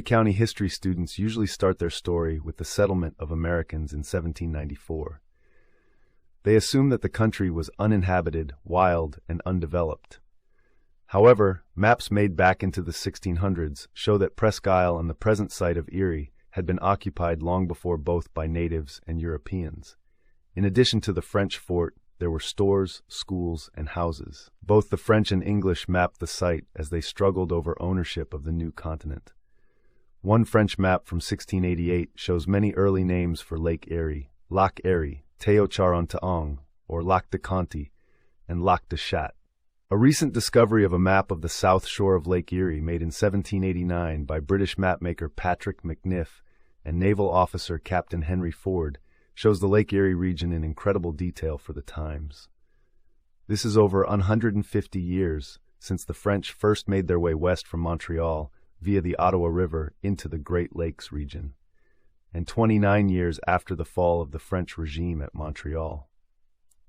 County history students usually start their story with the settlement of Americans in 1794. They assume that the country was uninhabited, wild, and undeveloped. However, maps made back into the 1600s show that Presque Isle and the present site of Erie had been occupied long before both by natives and Europeans. In addition to the French fort, there were stores, schools, and houses. Both the French and English mapped the site as they struggled over ownership of the new continent. One French map from 1688 shows many early names for Lake Erie: Lac Erie, Teo-Charon-Taong, or Lac de Conty, and Lac de Chat. A recent discovery of a map of the south shore of Lake Erie made in 1789 by British mapmaker Patrick McNiff and naval officer Captain Henry Ford shows the Lake Erie region in incredible detail for the times. This is over 150 years since the French first made their way west from Montreal via the Ottawa River into the Great Lakes region, and 29 years after the fall of the French regime at Montreal.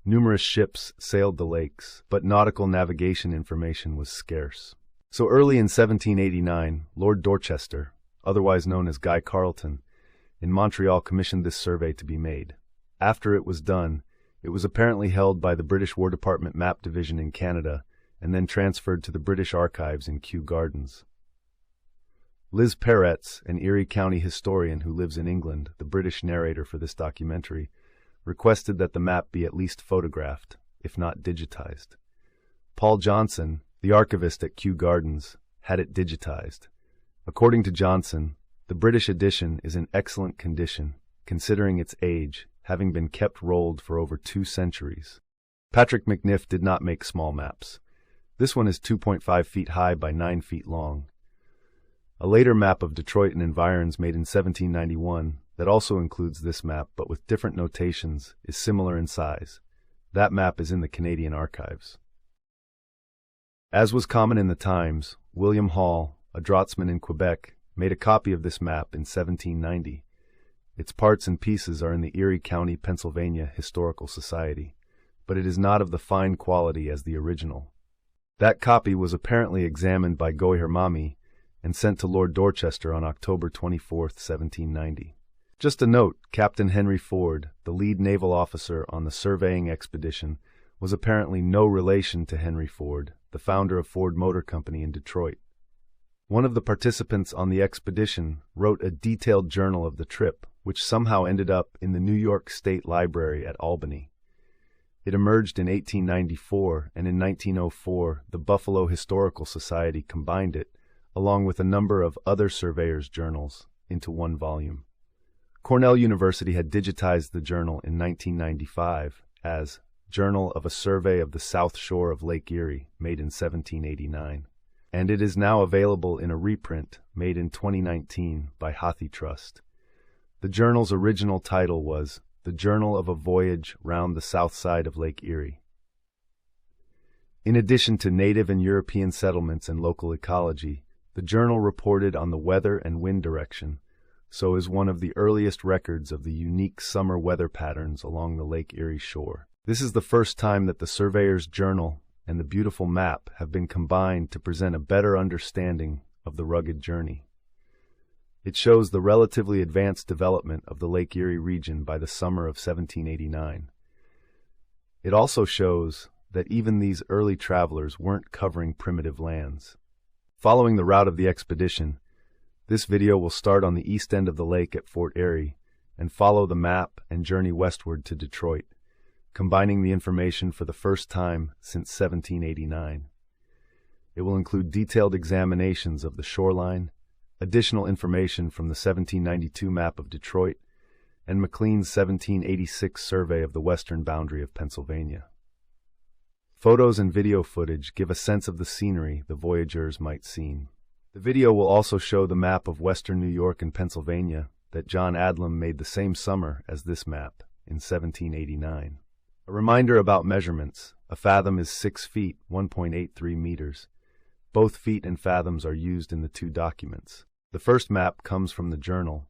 Numerous ships sailed the lakes, but nautical navigation information was scarce. So early in 1789, Lord Dorchester, otherwise known as Guy Carleton, in Montreal commissioned this survey to be made. After it was done, it was apparently held by the British War Department Map Division in Canada and then transferred to the British Archives in Kew Gardens. Liz Peretz, an Erie County historian who lives in England, the British narrator for this documentary, requested that the map be at least photographed, if not digitized. Paul Johnson, the archivist at Kew Gardens, had it digitized. According to Johnson, the British edition is in excellent condition, considering its age, having been kept rolled for over 2 centuries. Patrick McNiff did not make small maps. This one is 2.5 feet high by 9 feet long. A later map of Detroit and environs made in 1791 that also includes this map but with different notations is similar in size. That map is in the Canadian Archives. As was common in the times, William Hall, a draughtsman in Quebec, made a copy of this map in 1790. Its parts and pieces are in the Erie County, Pennsylvania Historical Society, but it is not of the fine quality as the original. That copy was apparently examined by Goihermami and sent to Lord Dorchester on October 24, 1790. Just a note, Captain Henry Ford, the lead naval officer on the surveying expedition, was apparently no relation to Henry Ford, the founder of Ford Motor Company in Detroit. One of the participants on the expedition wrote a detailed journal of the trip, which somehow ended up in the New York State Library at Albany. It emerged in 1894, and in 1904 the Buffalo Historical Society combined it, along with a number of other surveyors' journals, into one volume. Cornell University had digitized the journal in 1995 as Journal of a Survey of the South Shore of Lake Erie, made in 1789. And it is now available in a reprint made in 2019 by Hathi Trust. The journal's original title was The Journal of a Voyage Round the South Side of Lake Erie. In addition to native and European settlements and local ecology, the journal reported on the weather and wind direction, so is one of the earliest records of the unique summer weather patterns along the Lake Erie shore. This is the first time that the surveyor's journal and the beautiful map have been combined to present a better understanding of the rugged journey. It shows the relatively advanced development of the Lake Erie region by the summer of 1789. It also shows that even these early travelers weren't covering primitive lands. Following the route of the expedition, this video will start on the east end of the lake at Fort Erie and follow the map and journey westward to Detroit, combining the information for the first time since 1789. It will include detailed examinations of the shoreline, additional information from the 1792 map of Detroit, and McClean's 1786 survey of the western boundary of Pennsylvania. Photos and video footage give a sense of the scenery the voyageurs might see. The video will also show the map of western New York and Pennsylvania that John Adlum made the same summer as this map in 1789. A reminder about measurements: a fathom is 6 feet, 1.83 meters. Both feet and fathoms are used in the two documents. The first map comes from the journal.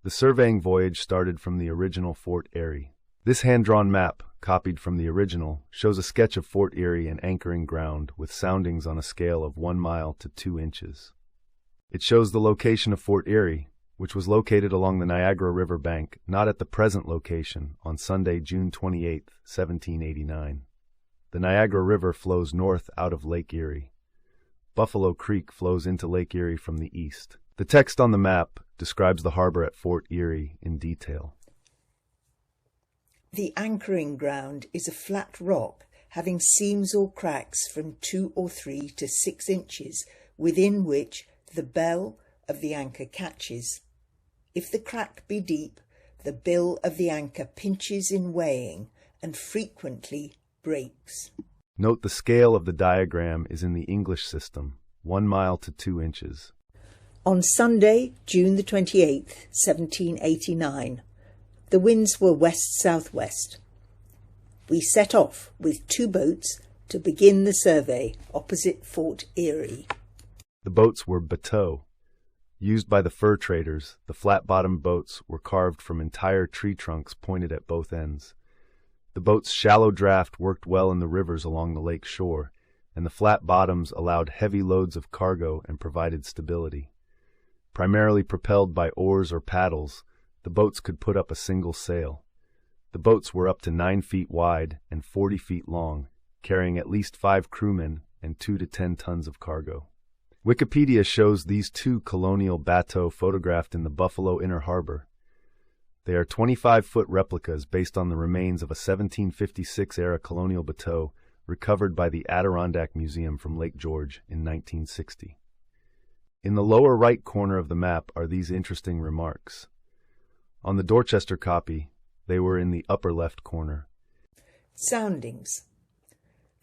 The surveying voyage started from the original Fort Erie. This hand-drawn map, copied from the original, shows a sketch of Fort Erie and anchoring ground with soundings on a scale of 1 mile to 2 inches. It shows the location of Fort Erie, which was located along the Niagara River bank, not at the present location, on Sunday, June 28, 1789. The Niagara River flows north out of Lake Erie. Buffalo Creek flows into Lake Erie from the east. The text on the map describes the harbor at Fort Erie in detail. The anchoring ground is a flat rock having seams or cracks from 2 or 3 to 6 inches, within which the bell of the anchor catches. If the crack be deep, the bill of the anchor pinches in weighing and frequently breaks. Note the scale of the diagram is in the English system, 1 mile to 2 inches. On Sunday, June the 28th, 1789, the winds were west-southwest. We set off with 2 boats to begin the survey opposite Fort Erie. The boats were bateaux. Used by the fur traders, the flat-bottomed boats were carved from entire tree trunks pointed at both ends. The boat's shallow draft worked well in the rivers along the lake shore, and the flat bottoms allowed heavy loads of cargo and provided stability. Primarily propelled by oars or paddles, the boats could put up a single sail. The boats were up to 9 feet wide and 40 feet long, carrying at least 5 crewmen and 2 to 10 tons of cargo. Wikipedia shows these 2 colonial bateaux photographed in the Buffalo Inner Harbor. They are 25-foot replicas based on the remains of a 1756-era colonial bateau recovered by the Adirondack Museum from Lake George in 1960. In the lower right corner of the map are these interesting remarks. On the Dorchester copy, they were in the upper left corner. Soundings.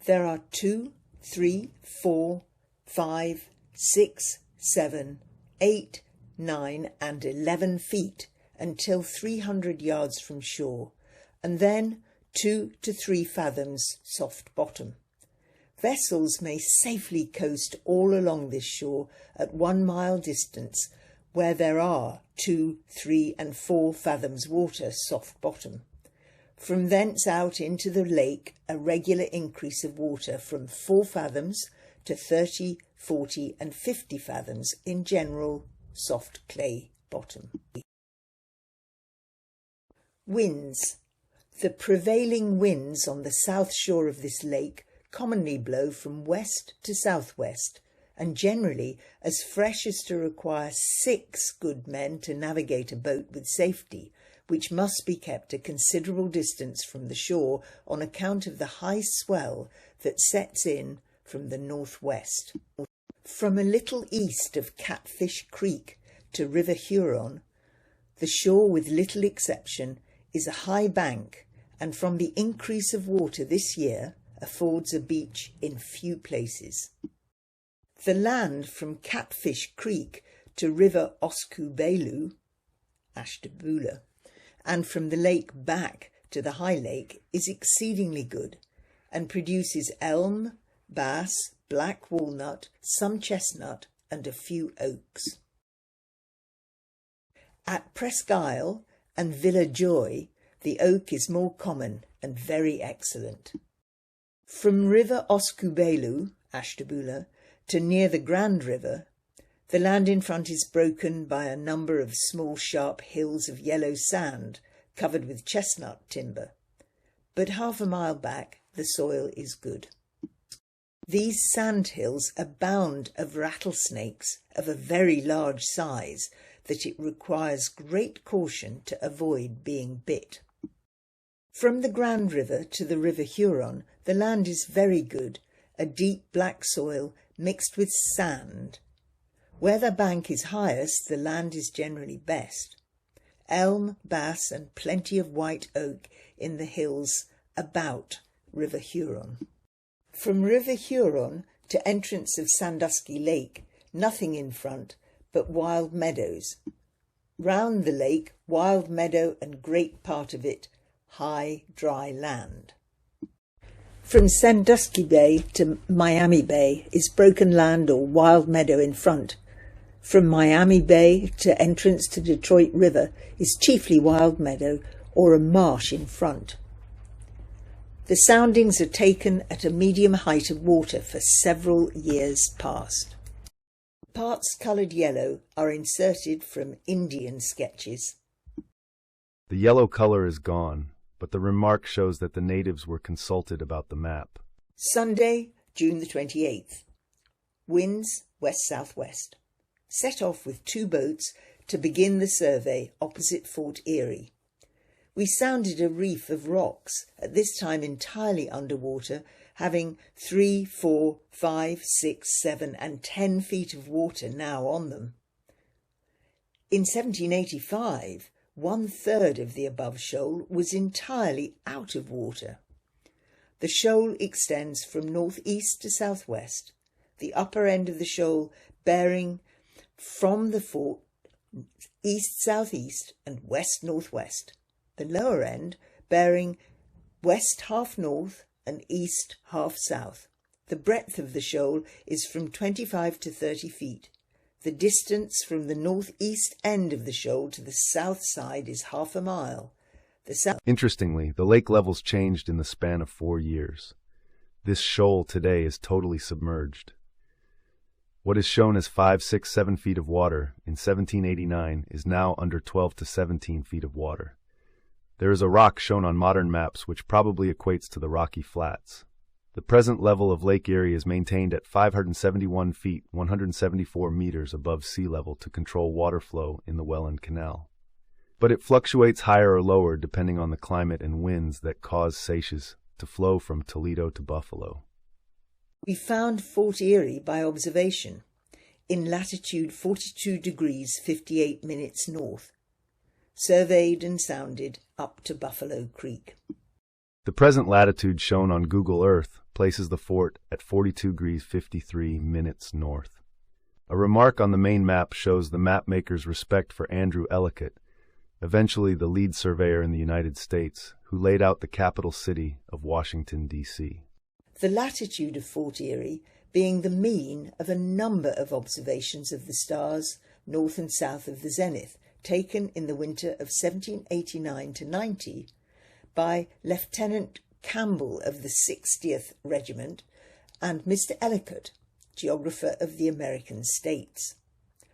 There are 2, 3, 4, 5, 6, 7, 8, 9 and 11 feet until 300 yards from shore, and then 2 to 3 fathoms soft bottom. Vessels may safely coast all along this shore at 1 mile distance, where there are 2, 3 and 4 fathoms water soft bottom. From thence out into the lake a regular increase of water from 4 fathoms to 30, 40 and 50 fathoms in general soft clay bottom. Winds. The prevailing winds on the south shore of this lake commonly blow from west to southwest, and generally as fresh as to require 6 good men to navigate a boat with safety, which must be kept a considerable distance from the shore on account of the high swell that sets in from the northwest. From a little east of Catfish Creek to River Huron, the shore, with little exception, is a high bank, and from the increase of water this year affords a beach in few places. The land from Catfish Creek to River Oscoobelu, Ashtabula, and from the lake back to the high lake is exceedingly good, and produces elm, bass, black walnut, some chestnut, and a few oaks. At Presque Isle and Villa Joy, the oak is more common and very excellent. From River Oscoobelu, Ashtabula, to near the Grand River, the land in front is broken by a number of small sharp hills of yellow sand covered with chestnut timber, but half a mile back the soil is good. These sand hills abound of rattlesnakes of a very large size that it requires great caution to avoid being bit. From the Grand River to the River Huron, the land is very good, a deep black soil mixed with sand. Where the bank is highest, the land is generally best. Elm, bass, and plenty of white oak in the hills about River Huron. From River Huron to entrance of Sandusky Lake, nothing in front but wild meadows. Round the lake, wild meadow and great part of it high, dry land. From Sandusky Bay to Miami Bay is broken land or wild meadow in front. From Miami Bay to entrance to Detroit River is chiefly wild meadow or a marsh in front. The soundings are taken at a medium height of water for several years past. Parts coloured yellow are inserted from Indian sketches. The yellow color is gone, but the remark shows that the natives were consulted about the map. Sunday, June the 28th. Winds west-southwest. Set off with 2 boats to begin the survey opposite Fort Erie. We sounded a reef of rocks, at this time entirely underwater, having 3, 4, 5, 6, 7 and 10 feet of water now on them. In 1785, 1/3 of the above shoal was entirely out of water. The shoal extends from northeast to southwest, the upper end of the shoal bearing from the fort east-southeast and west-northwest, the lower end bearing west half north and east half south. The breadth of the shoal is from 25 to 30 feet. The distance from the northeast end of the shoal to the south side is half a mile. Interestingly, the lake levels changed in the span of 4 years. This shoal today is totally submerged. What is shown as 5, 6, 7 feet of water in 1789 is now under 12 to 17 feet of water. There is a rock shown on modern maps which probably equates to the Rocky Flats. The present level of Lake Erie is maintained at 571 feet 174 meters above sea level to control water flow in the Welland Canal. But it fluctuates higher or lower depending on the climate and winds that cause seiches to flow from Toledo to Buffalo. We found Fort Erie by observation, in latitude 42 degrees 58 minutes north, surveyed and sounded up to Buffalo Creek. The present latitude shown on Google Earth places the fort at 42 degrees 53 minutes north. A remark on the main map shows the mapmaker's respect for Andrew Ellicott, eventually the lead surveyor in the United States, who laid out the capital city of Washington, D.C. The latitude of Fort Erie being the mean of a number of observations of the stars north and south of the zenith, taken in the winter of 1789 to 90 by Lieutenant Campbell of the 60th Regiment and Mr. Ellicott, geographer of the American States.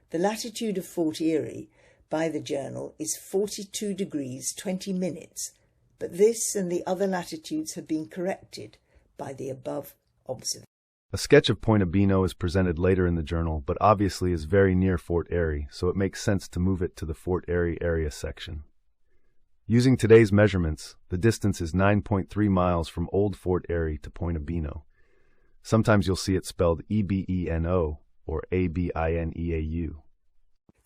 The latitude of Fort Erie by the journal is 42 degrees 20 minutes, but this and the other latitudes have been corrected by the above observation. A sketch of Point Abino is presented later in the journal, but obviously is very near Fort Erie, so it makes sense to move it to the Fort Erie area section. Using today's measurements, the distance is 9.3 miles from Old Fort Erie to Point Abino. Sometimes you'll see it spelled Ebeno or Abineau.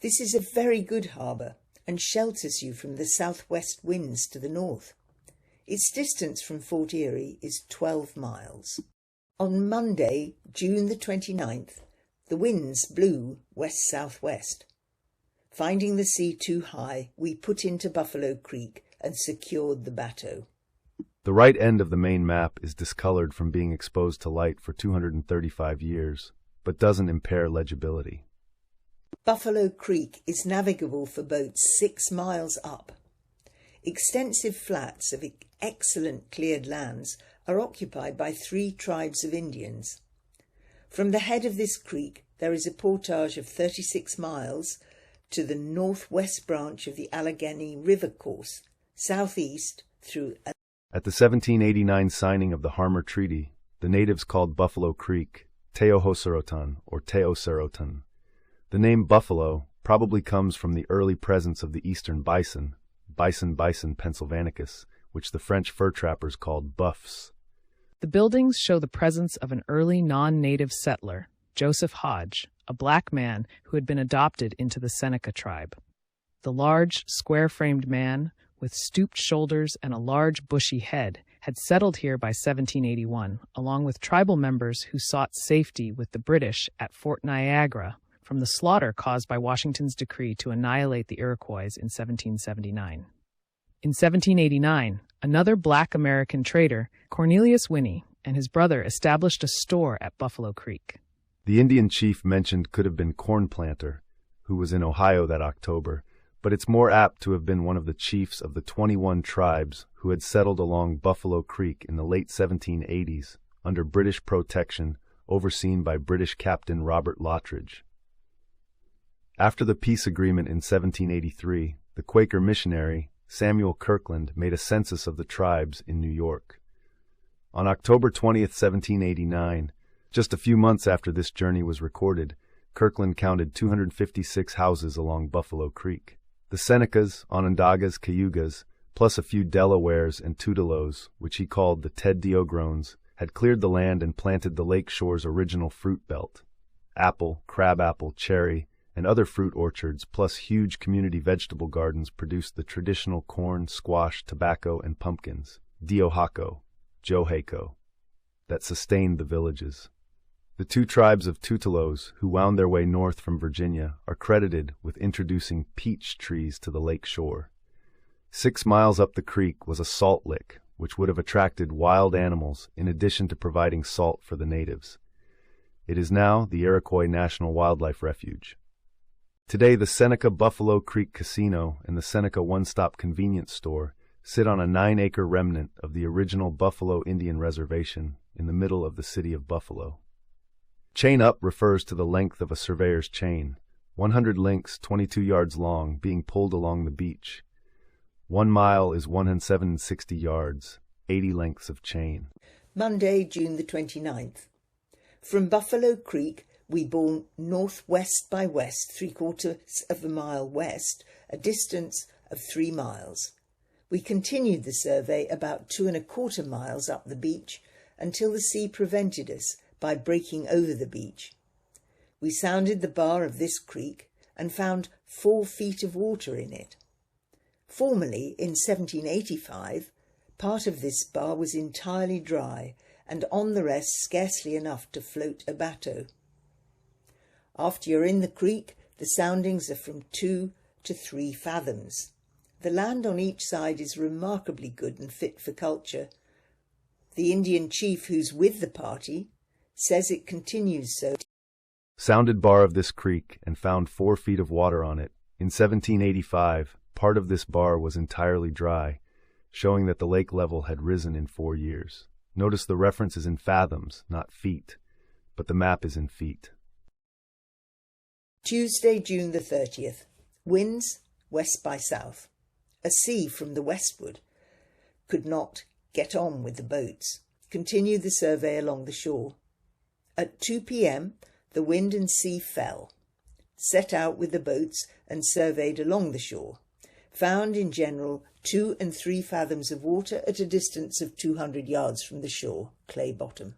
This is a very good harbour and shelters you from the southwest winds to the north. Its distance from Fort Erie is 12 miles. On Monday, June the 29th, the winds blew west-southwest. Finding the sea too high, we put into Buffalo Creek and secured the bateau. The right end of the main map is discolored from being exposed to light for 235 years, but doesn't impair legibility. Buffalo Creek is navigable for boats 6 miles up. Extensive flats of excellent cleared lands are occupied by 3 tribes of Indians. From the head of this creek there is a portage of 36 miles to the northwest branch of the Allegheny River course, southeast through... At the 1789 signing of the Harmar Treaty, the natives called Buffalo Creek Teohoserotan or Teoserotan. The name buffalo probably comes from the early presence of the eastern bison, Bison pennsylvanicus, which the French fur trappers called buffs. The buildings show the presence of an early non-native settler, Joseph Hodge, a black man who had been adopted into the Seneca tribe. The large, square-framed man, with stooped shoulders and a large, bushy head, had settled here by 1781, along with tribal members who sought safety with the British at Fort Niagara from the slaughter caused by Washington's decree to annihilate the Iroquois in 1779. In 1789, another black American trader, Cornelius Winnie, and his brother established a store at Buffalo Creek. The Indian chief mentioned could have been Corn Planter, who was in Ohio that October, but it's more apt to have been one of the chiefs of the 21 tribes who had settled along Buffalo Creek in the late 1780s under British protection, overseen by British Captain Robert Lottridge. After the peace agreement in 1783, the Quaker missionary Samuel Kirkland made a census of the tribes in New York. On October 20th, 1789, just a few months after this journey was recorded, Kirkland counted 256 houses along Buffalo Creek. The Senecas, Onondagas, Cayugas, plus a few Delawares and Tutelos, which he called the Teddeogrones, had cleared the land and planted the lake shore's original fruit belt. Apple, crabapple, cherry, and other fruit orchards, plus huge community vegetable gardens, produced the traditional corn, squash, tobacco, and pumpkins, diohako, johako, that sustained the villages. The two tribes of Tutelos, who wound their way north from Virginia, are credited with introducing peach trees to the lake shore. 6 miles up the creek was a salt lick, which would have attracted wild animals in addition to providing salt for the natives. It is now the Iroquois National Wildlife Refuge. Today, the Seneca Buffalo Creek Casino and the Seneca One-Stop Convenience Store sit on a 9-acre remnant of the original Buffalo Indian Reservation in the middle of the city of Buffalo. Chain up refers to the length of a surveyor's chain, 100 links 22 yards long being pulled along the beach. 1 mile is 160 yards, 80 lengths of chain. Monday, June the 29th. From Buffalo Creek, we bore northwest by west, 3/4 of a mile west, a distance of 3 miles. We continued the survey about 2 1/4 miles up the beach until the sea prevented us by breaking over the beach. We sounded the bar of this creek and found 4 feet of water in it. Formerly, in 1785, part of this bar was entirely dry, and on the rest scarcely enough to float a bateau. After you're in the creek, the soundings are from 2 to 3 fathoms. The land on each side is remarkably good and fit for culture. The Indian chief who's with the party says it continues so. Sounded bar of this creek and found 4 feet of water on it. In 1785, part of this bar was entirely dry, showing that the lake level had risen in 4 years. Notice the reference is in fathoms, not feet, but the map is in feet. Tuesday, June the 30th. Winds west by south. A sea from the westward. Could not get on with the boats. Continued the survey along the shore. At 2 p.m, the wind and sea fell. Set out with the boats and surveyed along the shore. Found in general 2 and 3 fathoms of water at a distance of 200 yards from the shore, clay bottom.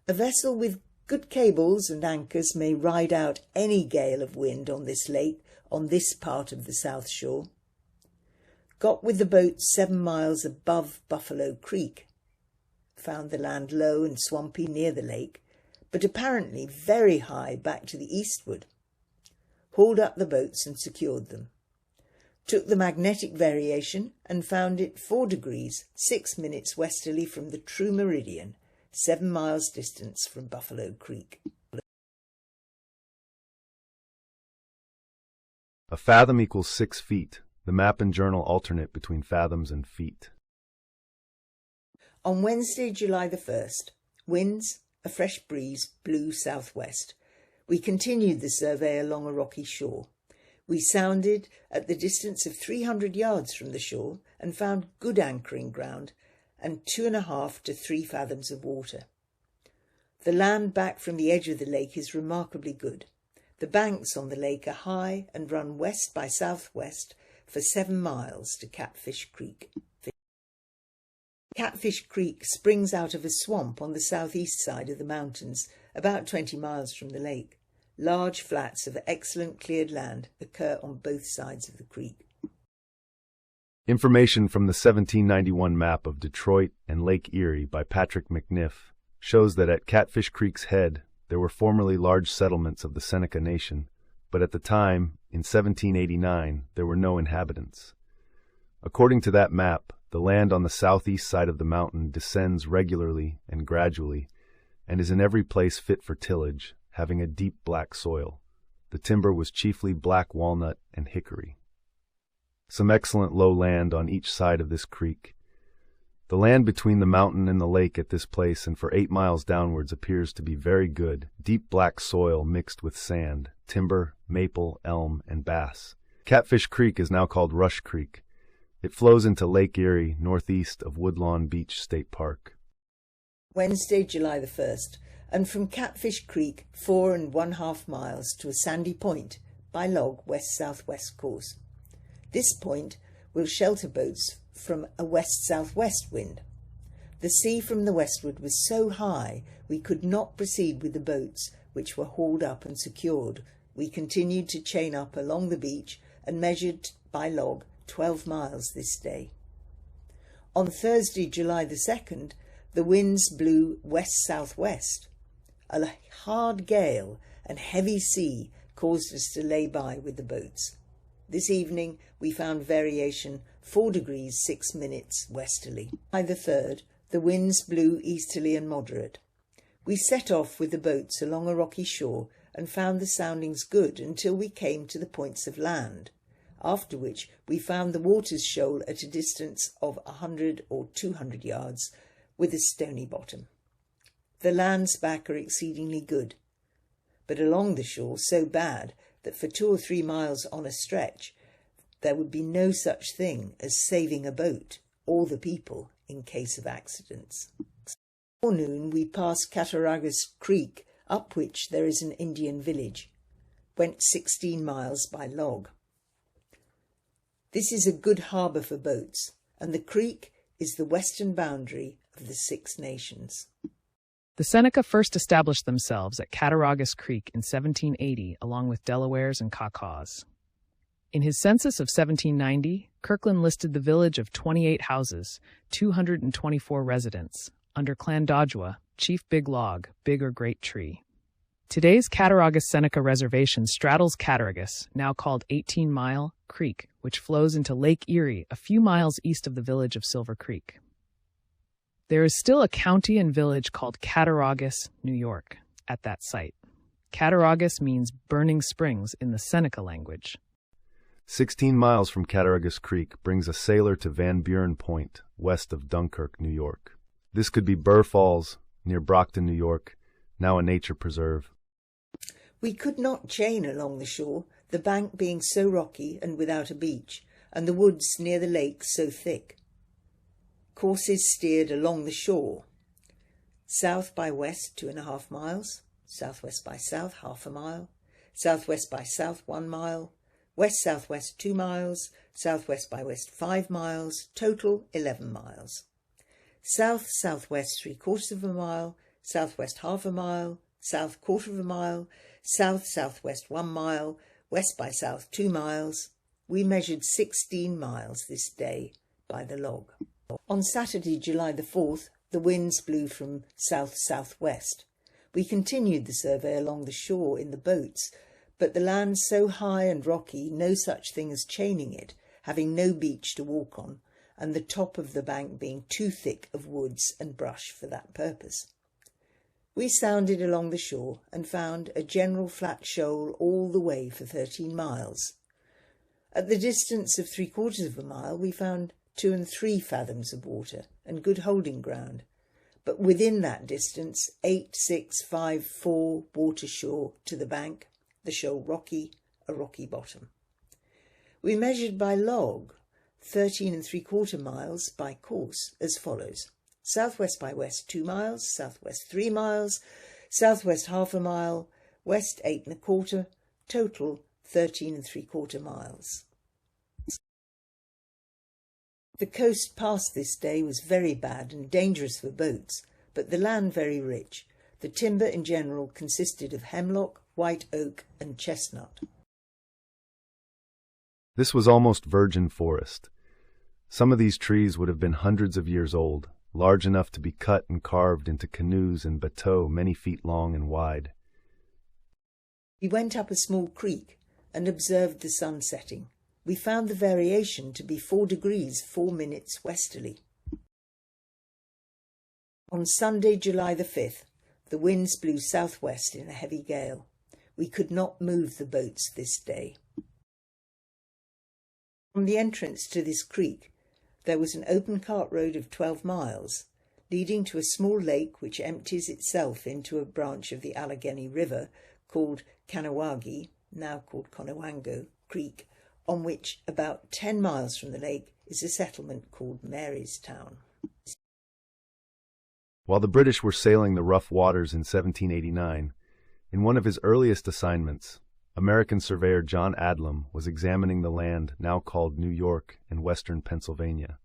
A vessel with good cables and anchors may ride out any gale of wind on this lake on this part of the south shore. Got with the boat 7 miles above Buffalo Creek. Found the land low and swampy near the lake, but apparently very high back to the eastward. Hauled up the boats and secured them. Took the magnetic variation and found it 4 degrees 6 minutes westerly from the true meridian, 7 miles distance from Buffalo Creek. A fathom equals 6 feet. The map and journal alternate between fathoms and feet. On Wednesday, July the 1st, winds, a fresh breeze, blew southwest. We continued the survey along a rocky shore. We sounded at the distance of 300 yards from the shore and found good anchoring ground and 2.5 to 3 fathoms of water. The land back from the edge of the lake is remarkably good. The banks on the lake are high and run west by southwest for 7 miles to Catfish Creek. Catfish Creek springs out of a swamp on the southeast side of the mountains, about 20 miles from the lake. Large flats of excellent cleared land occur on both sides of the creek. Information from the 1791 map of Detroit and Lake Erie by Patrick McNiff shows that at Catfish Creek's head there were formerly large settlements of the Seneca Nation, but at the time, in 1789, there were no inhabitants. According to that map, the land on the southeast side of the mountain descends regularly and gradually, and is in every place fit for tillage, having a deep black soil. The timber was chiefly black walnut and hickory. Some excellent low land on each side of this creek. The land between the mountain and the lake at this place and for 8 miles downwards appears to be very good, deep black soil mixed with sand, timber, maple, elm, and bass. Catfish Creek is now called Rush Creek. It flows into Lake Erie, northeast of Woodlawn Beach State Park. Wednesday, July the 1st, and from Catfish Creek 4½ miles to a sandy point by log west-southwest course. This point will shelter boats from a west-southwest wind. The sea from the westward was so high we could not proceed with the boats, which were hauled up and secured. We continued to chain up along the beach and measured by log 12 miles this day. On Thursday, July the 2nd, the winds blew west-southwest. A hard gale and heavy sea caused us to lay by with the boats. This evening we found variation 4 degrees 6 minutes westerly. By the 3rd, the winds blew easterly and moderate. We set off with the boats along a rocky shore and found the soundings good until we came to the points of land, after which we found the waters shoal at a distance of 100 or 200 yards with a stony bottom. The lands back are exceedingly good, but along the shore so bad that for 2 or 3 miles on a stretch there would be no such thing as saving a boat or the people in case of accidents. Before noon we passed Cattaraugus Creek, up which there is an Indian village. Went 16 miles by log. This is a good harbour for boats, and the creek is the western boundary of the Six Nations. The Seneca first established themselves at Cattaraugus Creek in 1780, along with Delawares and Kakas. In his census of 1790, Kirkland listed the village of 28 houses, 224 residents, under Clan Dodgwa, Chief Big Log, Big or Great Tree. Today's Cattaraugus Seneca Reservation straddles Cattaraugus, now called 18 Mile Creek, which flows into Lake Erie a few miles east of the village of Silver Creek. There is still a county and village called Cattaraugus, New York, at that site. Cattaraugus means burning springs in the Seneca language. 16 miles from Cattaraugus Creek brings a sailor to Van Buren Point, west of Dunkirk, New York. This could be Burr Falls, near Brockton, New York, now a nature preserve. We could not chain along the shore, the bank being so rocky and without a beach, and the woods near the lake so thick. Courses steered along the shore. South by west 2½ miles, southwest by south ½ mile, southwest by south 1 mile, west-southwest 2 miles, southwest by west 5 miles, total 11 miles. South-southwest 3/4 mile, southwest ½ mile, south 1/4 mile, south-southwest 1 mile, west by south 2 miles. We measured 16 miles this day by the log. On Saturday, July the 4th, the winds blew from south-southwest. We continued the survey along the shore in the boats, but the land so high and rocky, no such thing as chaining it, having no beach to walk on, and the top of the bank being too thick of woods and brush for that purpose. We sounded along the shore and found a general flat shoal all the way for 13 miles. At the distance of 3/4 mile we found 2 and 3 fathoms of water and good holding ground, but within that distance 8, 6, 5, 4 water shore to the bank, the shoal rocky, a rocky bottom. We measured by log 13 3/4 miles by course as follows: southwest by west 2 miles, southwest 3 miles, southwest ½ mile, west 8 1/4, total 13 3/4 miles. The coast past this day was very bad and dangerous for boats, but the land very rich. The timber in general consisted of hemlock, white oak and chestnut. This was almost virgin forest. Some of these trees would have been hundreds of years old, large enough to be cut and carved into canoes and bateaux many feet long and wide. We went up a small creek and observed the sun setting. We found the variation to be 4 degrees 4 minutes westerly. On Sunday, July the 5th, the winds blew southwest in a heavy gale. We could not move the boats this day. From the entrance to this creek, there was an open cart road of 12 miles, leading to a small lake which empties itself into a branch of the Allegheny River called Kanawagi, now called Conewango Creek, on which, about 10 miles from the lake, is a settlement called Marystown. While the British were sailing the rough waters in 1789, in one of his earliest assignments, American surveyor John Adlum was examining the land now called New York and western Pennsylvania.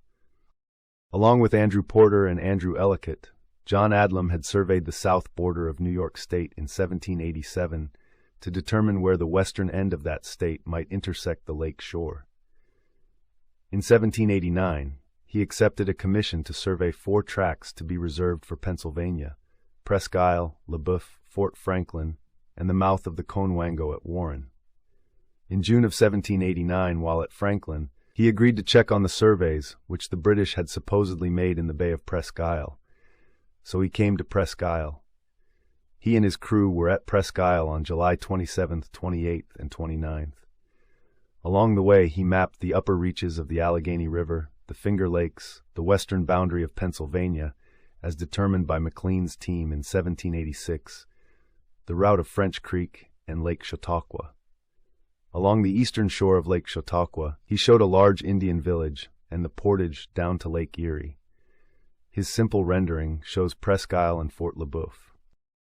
Along with Andrew Porter and Andrew Ellicott, John Adlum had surveyed the south border of New York State in 1787 to determine where the western end of that state might intersect the lake shore. In 1789, he accepted a commission to survey 4 tracts to be reserved for Pennsylvania: Presque Isle, LeBoeuf, Fort Franklin, and the mouth of the Conewango at Warren. In June of 1789, while at Franklin, he agreed to check on the surveys which the British had supposedly made in the Bay of Presque Isle. So he came to Presque Isle. He and his crew were at Presque Isle on July 27th, 28th, and 29th. Along the way, he mapped the upper reaches of the Allegheny River, the Finger Lakes, the western boundary of Pennsylvania, as determined by McClean's team in 1786, the route of French Creek and Lake Chautauqua. Along the eastern shore of Lake Chautauqua, he showed a large Indian village and the portage down to Lake Erie. His simple rendering shows Presque Isle and Fort LeBoeuf.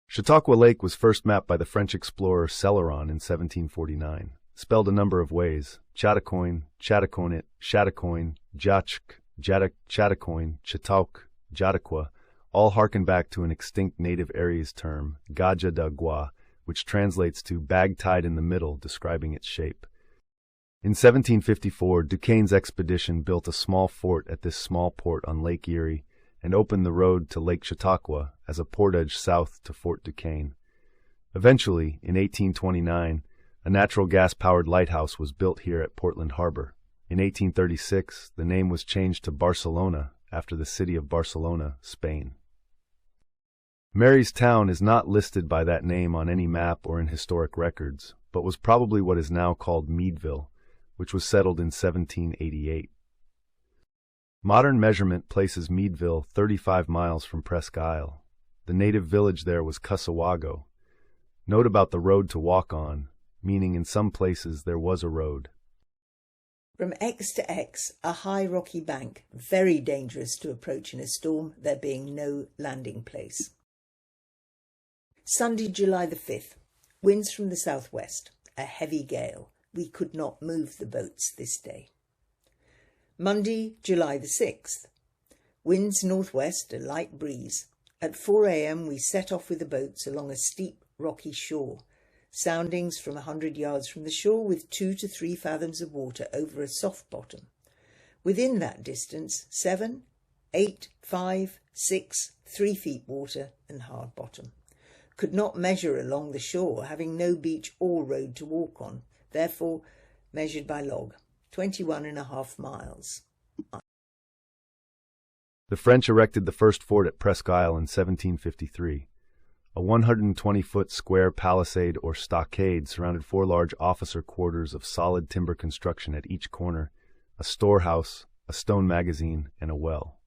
Chautauqua Lake was first mapped by the French explorer Celeron in 1749, spelled a number of ways: Chattacoin, Chattacoinit, Chattacoin, Jatchk, Chattacoin, Chautauque, Chautauqua, all harken back to an extinct native Aries term, Gaja da Gua, which translates to bag tied in the middle, describing its shape. In 1754, Duquesne's expedition built a small fort at this small port on Lake Erie and opened the road to Lake Chautauqua as a portage south to Fort Duquesne. Eventually, in 1829, a natural gas-powered lighthouse was built here at Portland Harbor. In 1836, the name was changed to Barcelona after the city of Barcelona, Spain. Marystown is not listed by that name on any map or in historic records, but was probably what is now called Meadville, which was settled in 1788. Modern measurement places Meadville 35 miles from Presque Isle. The native village there was Cussawago. Note about the road to walk on, meaning in some places there was a road. From X to X, a high rocky bank, very dangerous to approach in a storm, there being no landing place. Sunday, July the 5th. Winds from the southwest. A heavy gale. We could not move the boats this day. Monday, July the 6th. Winds northwest, a light breeze. At 4 a.m. we set off with the boats along a steep, rocky shore. Soundings from 100 yards from the shore with 2 to 3 fathoms of water over a soft bottom. Within that distance, 7, 8, 5, 6, 3 feet water and hard bottom. Could not measure along the shore, having no beach or road to walk on, therefore measured by log, 21.5 miles. The French erected the first fort at Presque Isle in 1753. A 120-foot square palisade or stockade surrounded 4 large officer quarters of solid timber construction at each corner, a storehouse, a stone magazine, and a well.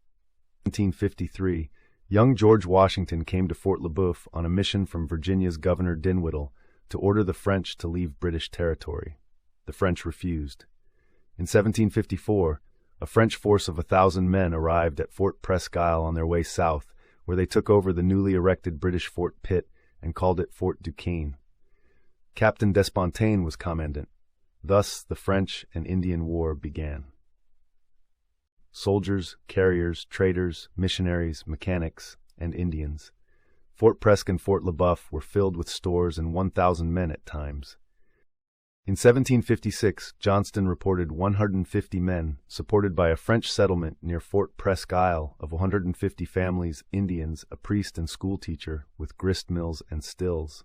In 1753, young George Washington came to Fort LeBoeuf on a mission from Virginia's Governor Dinwiddie to order the French to leave British territory. The French refused. In 1754, a French force of 1,000 men arrived at Fort Presque Isle on their way south, where they took over the newly erected British Fort Pitt and called it Fort Duquesne. Captain Despontaine was commandant. Thus the French and Indian War began. Soldiers, carriers, traders, missionaries, mechanics, and Indians. Fort Presque and Fort LeBoeuf were filled with stores and 1,000 men at times. In 1756, Johnston reported 150 men, supported by a French settlement near Fort Presque Isle of 150 families, Indians, a priest and schoolteacher, with grist mills and stills.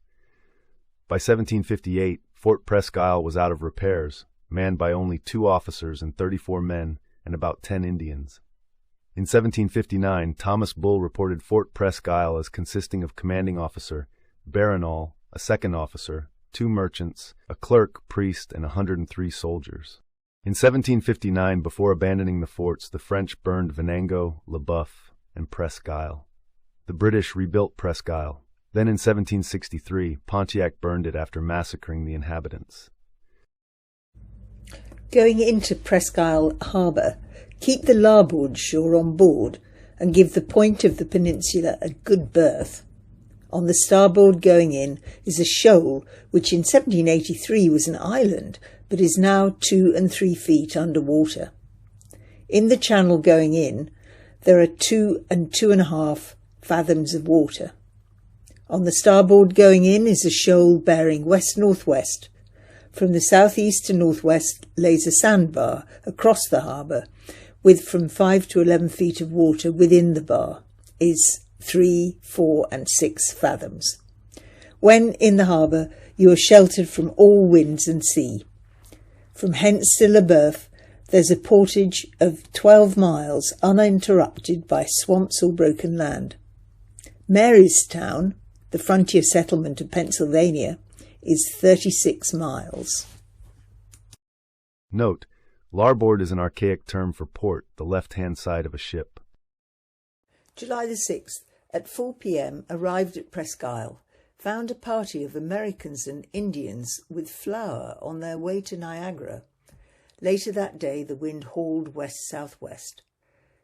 By 1758, Fort Presque Isle was out of repairs, manned by only 2 officers and 34 men, and about 10 Indians. In 1759, Thomas Bull reported Fort Presque Isle as consisting of commanding officer, Barinal, a second officer, 2 merchants, a clerk, priest, and 103 soldiers. In 1759, before abandoning the forts, the French burned Venango, Le Boeuf, and Presque Isle. The British rebuilt Presque Isle. Then in 1763, Pontiac burned it after massacring the inhabitants. Going into Presque Isle Harbour, keep the larboard shore on board and give the point of the peninsula a good berth. On the starboard going in is a shoal which in 1783 was an island but is now 2 and 3 feet under water. In the channel going in there are 2 and 2.5 fathoms of water. On the starboard going in is a shoal bearing west-northwest. From the southeast to northwest lays a sandbar across the harbour, with from 5 to 11 feet of water within the bar, is 3, 4 and 6 fathoms. When in the harbour you are sheltered from all winds and sea. From hence to Le Boeuf there's a portage of 12 miles uninterrupted by swamps or broken land. Marystown, the frontier settlement of Pennsylvania, is 36 miles. Note: larboard is an archaic term for port, the left-hand side of a ship. July the 6th, at 4 p.m, arrived at Presque Isle, found a party of Americans and Indians with flour on their way to Niagara. Later that day the wind hauled west-southwest.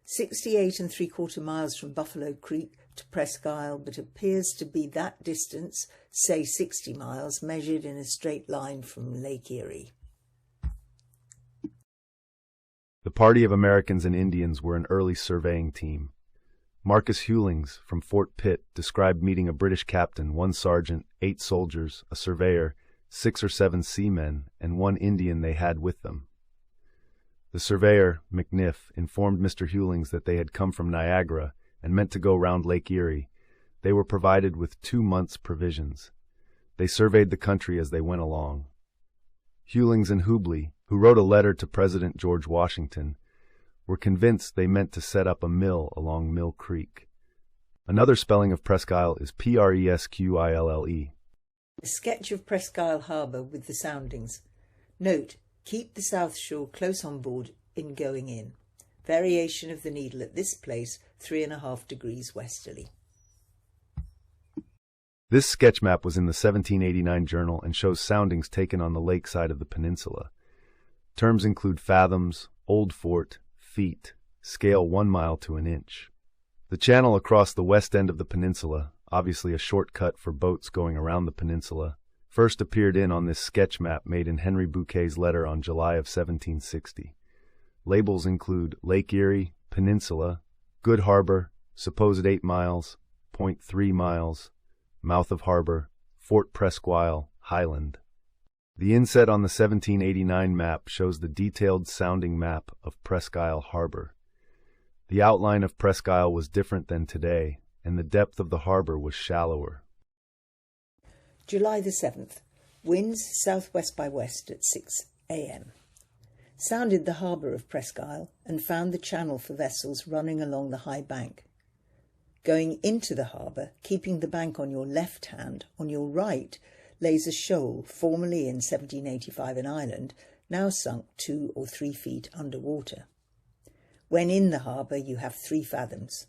68 3/4 miles from Buffalo Creek to Presque Isle, but appears to be that distance, say 60 miles, measured in a straight line from Lake Erie. The party of Americans and Indians were an early surveying team. Marcus Hewlings from Fort Pitt described meeting a British captain, 1 sergeant, 8 soldiers, a surveyor, 6 or 7 seamen, and 1 Indian they had with them. The surveyor, McNiff, informed Mr. Hewlings that they had come from Niagara and meant to go round Lake Erie. They were provided with 2 months' provisions. They surveyed the country as they went along. Hewlings and Hubley, who wrote a letter to President George Washington, were convinced they meant to set up a mill along Mill Creek. Another spelling of Presque Isle is Presquille. A sketch of Presque Isle Harbour with the soundings. Note: keep the south shore close on board in going in. Variation of the needle at this place 3.5 degrees westerly. This sketch map was in the 1789 journal and shows soundings taken on the lake side of the peninsula. Terms include fathoms, old fort, feet, scale 1 mile to an inch. The channel across the west end of the peninsula, obviously a shortcut for boats going around the peninsula, first appeared on this sketch map made in Henry Bouquet's letter on July of 1760. Labels include Lake Erie, Peninsula, Good Harbor, supposed 8 miles, 0.3 miles, Mouth of Harbor, Fort Presque Isle, Highland. The inset on the 1789 map shows the detailed sounding map of Presque Isle Harbor. The outline of Presque Isle was different than today, and the depth of the harbor was shallower. July the 7th. Winds southwest by west at 6 a.m. Sounded the harbour of Presque Isle and found the channel for vessels running along the high bank. Going into the harbour, keeping the bank on your left hand, on your right lays a shoal, formerly in 1785 an island, now sunk 2 or 3 feet under water. When in the harbour you have 3 fathoms.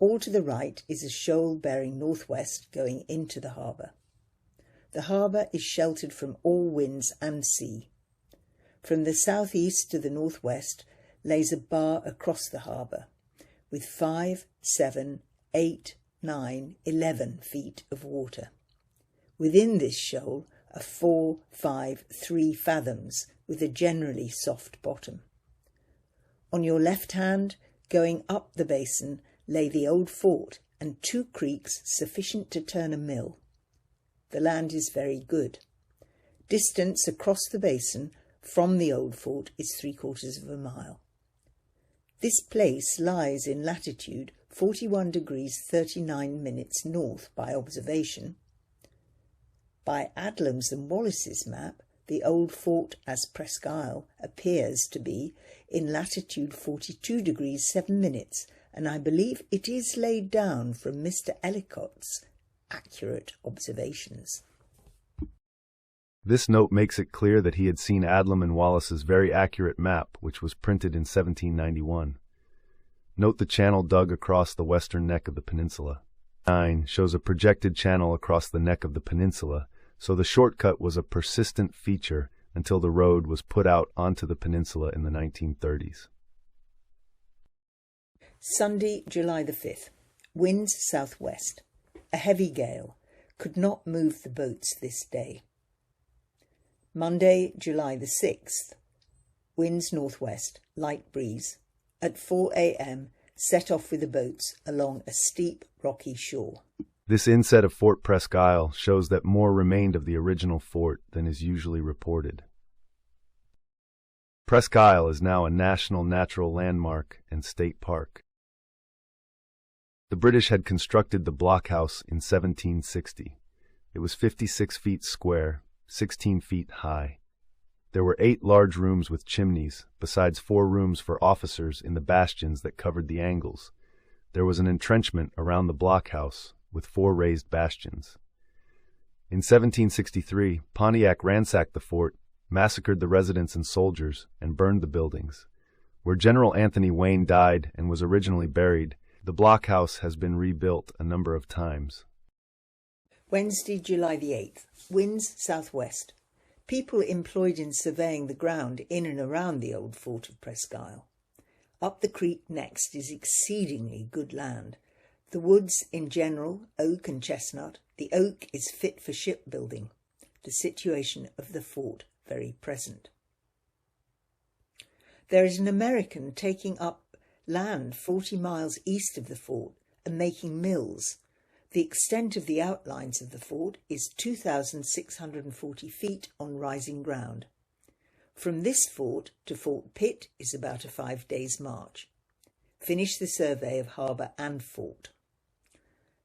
All to the right is a shoal bearing northwest going into the harbour. The harbour is sheltered from all winds and sea. From the southeast to the northwest lays a bar across the harbour, with 5, 7, 8, 9, 11 feet of water. Within this shoal are 4, 5, 3 fathoms, with a generally soft bottom. On your left hand, going up the basin, lay the old fort and 2 creeks sufficient to turn a mill. The land is very good. Distance across the basin from the old fort is 3/4 mile. This place lies in latitude 41 degrees 39 minutes north by observation. By Adlum's and Wallace's map, the old fort as Presque Isle appears to be in latitude 42 degrees 7 minutes, and I believe it is laid down from Mr. Ellicott's accurate observations. This note makes it clear that he had seen Adlum and Wallace's very accurate map, which was printed in 1791. Note the channel dug across the western neck of the peninsula. 9 shows a projected channel across the neck of the peninsula, so the shortcut was a persistent feature until the road was put out onto the peninsula in the 1930s. Sunday, July the 5th. Winds southwest. A heavy gale. Could not move the boats this day. Monday, July the 6th. Winds northwest. Light breeze. At 4 a.m. set off with the boats along a steep, rocky shore. This inset of Fort Presque Isle shows that more remained of the original fort than is usually reported. Presque Isle is now a National Natural Landmark and State Park. The British had constructed the blockhouse in 1760. It was 56 feet square, 16 feet high. There were 8 large rooms with chimneys, besides 4 rooms for officers in the bastions that covered the angles. There was an entrenchment around the blockhouse, with 4 raised bastions. In 1763, Pontiac ransacked the fort, massacred the residents and soldiers, and burned the buildings. Where General Anthony Wayne died and was originally buried, the blockhouse has been rebuilt a number of times. Wednesday, July the 8th. Winds southwest. People employed in surveying the ground in and around the old fort of Presque Isle. Up the creek next is exceedingly good land. The woods in general, oak and chestnut. The oak is fit for shipbuilding. The situation of the fort very present. There is an American taking up land 40 miles east of the fort and making mills. The extent of the outlines of the fort is 2,640 feet on rising ground. From this fort to Fort Pitt is about a 5 days' march. Finish the survey of harbour and fort.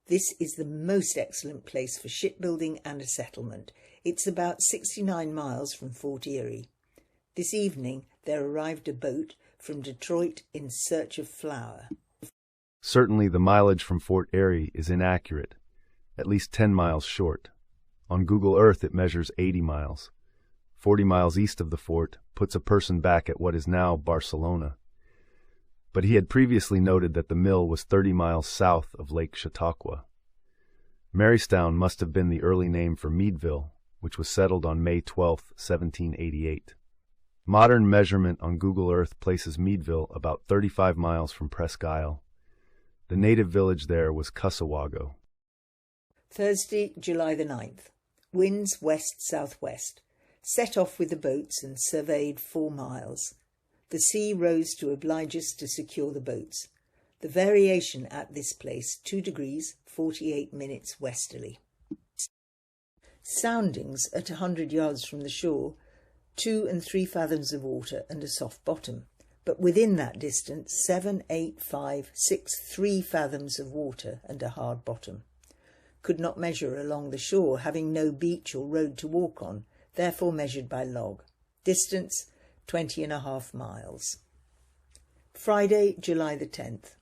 This is the most excellent place for shipbuilding and a settlement. It's about 69 miles from Fort Erie. This evening there arrived a boat from Detroit in search of flour. Certainly the mileage from Fort Erie is inaccurate, at least 10 miles short. On Google Earth it measures 80 miles. 40 miles east of the fort puts a person back at what is now Barcelona. But he had previously noted that the mill was 30 miles south of Lake Chautauqua. Marystown must have been the early name for Meadville, which was settled on May 12, 1788. Modern measurement on Google Earth places Meadville about 35 miles from Presque Isle. The native village there was Cussawago. Thursday, July the 9th. Winds west-southwest. Set off with the boats and surveyed 4 miles. The sea rose to oblige us to secure the boats. The variation at this place 2 degrees 48 minutes westerly. Soundings at 100 yards from the shore, 2 3 fathoms of water and a soft bottom, but within that distance 7, 8, 5, 6, 3 fathoms of water and a hard bottom. Could not measure along the shore, having no beach or road to walk on, therefore measured by log. Distance 20.5 miles. Friday, July the 10th.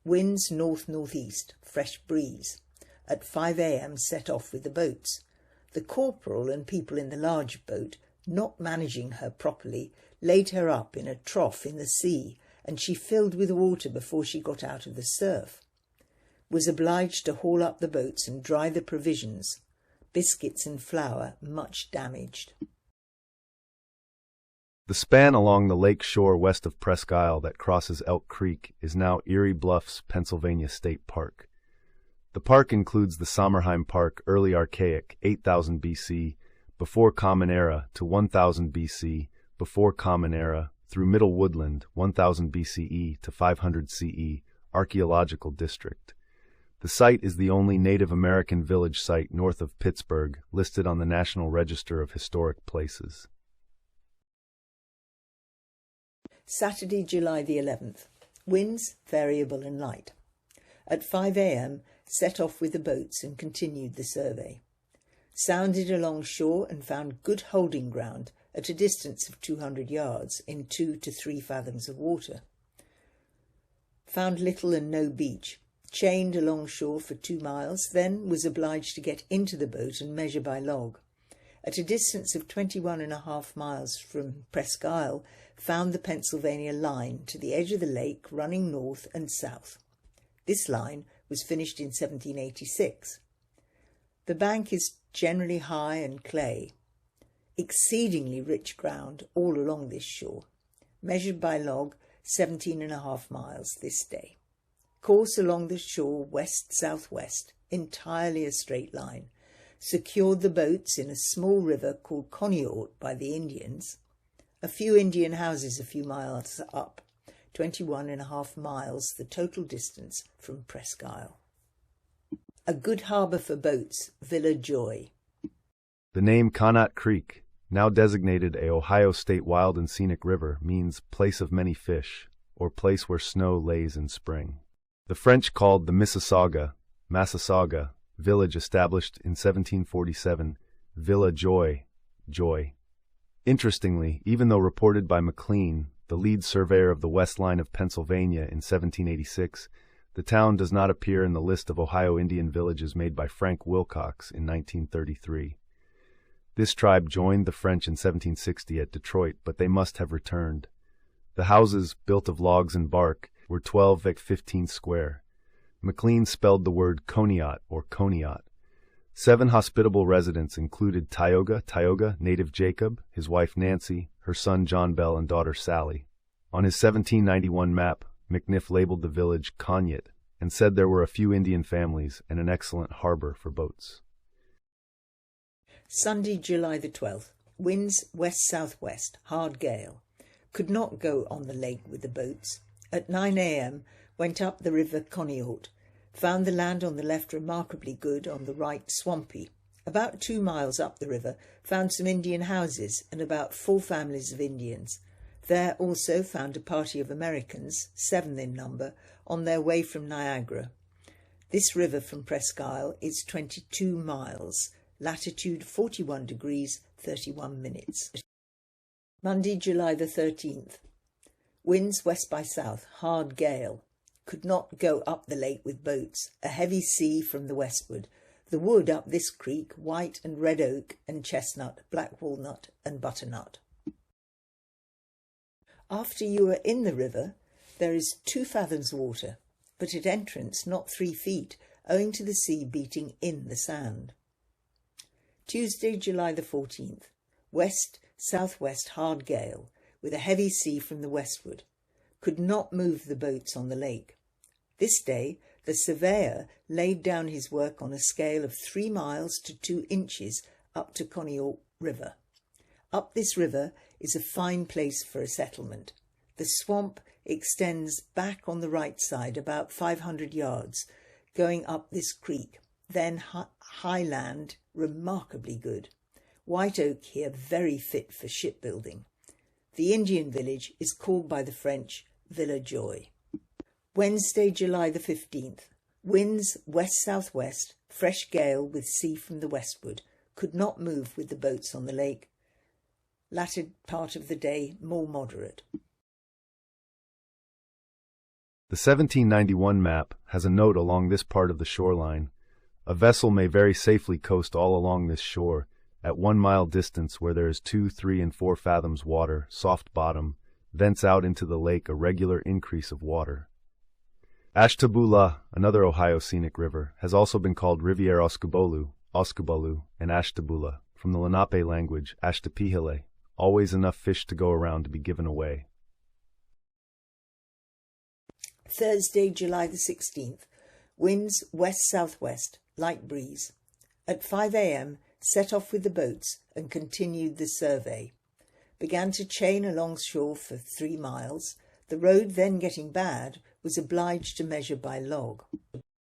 Winds north-northeast, fresh breeze. At 5 a.m. set off with the boats. The corporal and people in the large boat, not managing her properly, laid her up in a trough in the sea, and she filled with water before she got out of the surf. Was obliged to haul up the boats and dry the provisions. Biscuits and flour much damaged. The span along the lake shore west of Presque Isle that crosses Elk Creek is now Erie Bluffs, Pennsylvania State Park. The park includes the Sommerheim Park, early Archaic, 8000 BC, before Common Era, to 1000 BC, before Common Era, through Middle Woodland, 1000 BCE to 500 CE, Archaeological District. The site is the only Native American village site north of Pittsburgh listed on the National Register of Historic Places. Saturday, July the 11th. Winds variable and light. At 5 a.m. set off with the boats and continued the survey. Sounded along shore and found good holding ground at a distance of 200 yards in 2 to 3 fathoms of water. Found little and no beach. Chained along shore for 2 miles, then was obliged to get into the boat and measure by log. at a distance of 21.5 miles from Presque Isle, found the Pennsylvania line to the edge of the lake running north and south. This line was finished in 1786. The bank is generally high and clay. Exceedingly rich ground all along this shore. Measured by log, 17.5 miles this day. Course along the shore west-southwest, entirely a straight line. Secured the boats in a small river called Conneaut by the Indians. A few Indian houses a few miles up, 21.5 miles the total distance from Presque Isle. A good harbour for boats, Villa Joy. The name Connaught Creek, now designated a Ohio State Wild and Scenic River, means place of many fish, or place where snow lays in spring. The French called the Massasauga village established in 1747 Villa Joy, Joy. Interestingly, even though reported by McClean, the lead surveyor of the west line of Pennsylvania in 1786, the town does not appear in the list of Ohio Indian villages made by Frank Wilcox in 1933. This tribe joined the French in 1760 at Detroit, but they must have returned. The houses, built of logs and bark, were 12 x 15 square. McClean spelled the word Conneaut or Conneaut. 7 hospitable residents included Tioga, native Jacob, his wife Nancy, her son John Bell, and daughter Sally. On his 1791 map, McNiff labeled the village Conneaut and said there were a few Indian families and an excellent harbor for boats. Sunday, July the 12th. Winds west-southwest, hard gale. Could not go on the lake with the boats. At 9 a.m. went up the river Conneaut. Found the land on the left remarkably good, on the right swampy. About 2 miles up the river, found some Indian houses and about 4 families of Indians. There also found a party of Americans, 7 in number, on their way from Niagara. This river from Presque Isle is 22 miles, latitude 41 degrees 31 minutes. Monday, July the 13th. Winds west by south, hard gale. Could not go up the lake with boats. A heavy sea from the westward. The wood up this creek, white and red oak and chestnut, black walnut and butternut. After you are in the river, there is 2 fathoms water, but at entrance not 3 feet, owing to the sea beating in the sand. Tuesday, July the 14th. West-southwest hard gale, with a heavy sea from the westward. Could not move the boats on the lake. This day, the surveyor laid down his work on a scale of 3 miles to 2 inches up to Conneaut River. Up this river is a fine place for a settlement. The swamp extends back on the right side about 500 yards, going up this creek. Then high land, remarkably good. White oak here very fit for shipbuilding. The Indian village is called by the French Villa Joy. Wednesday, July the 15th. Winds west-southwest, fresh gale with sea from the westward. Could not move with the boats on the lake. Latter part of the day more moderate. The 1791 map has a note along this part of the shoreline. A vessel may very safely coast all along this shore, at 1 mile distance where there is 2, 3, and 4 fathoms water, soft bottom, thence out into the lake a regular increase of water. Ashtabula, another Ohio scenic river, has also been called Riviere Oscubolou, and Ashtabula, from the Lenape language, Ashtapihile, always enough fish to go around to be given away. Thursday, July the 16th. Winds west-southwest, light breeze. At 5 a.m, set off with the boats and continued the survey. Began to chain along shore for 3 miles. The road then getting bad, was obliged to measure by log.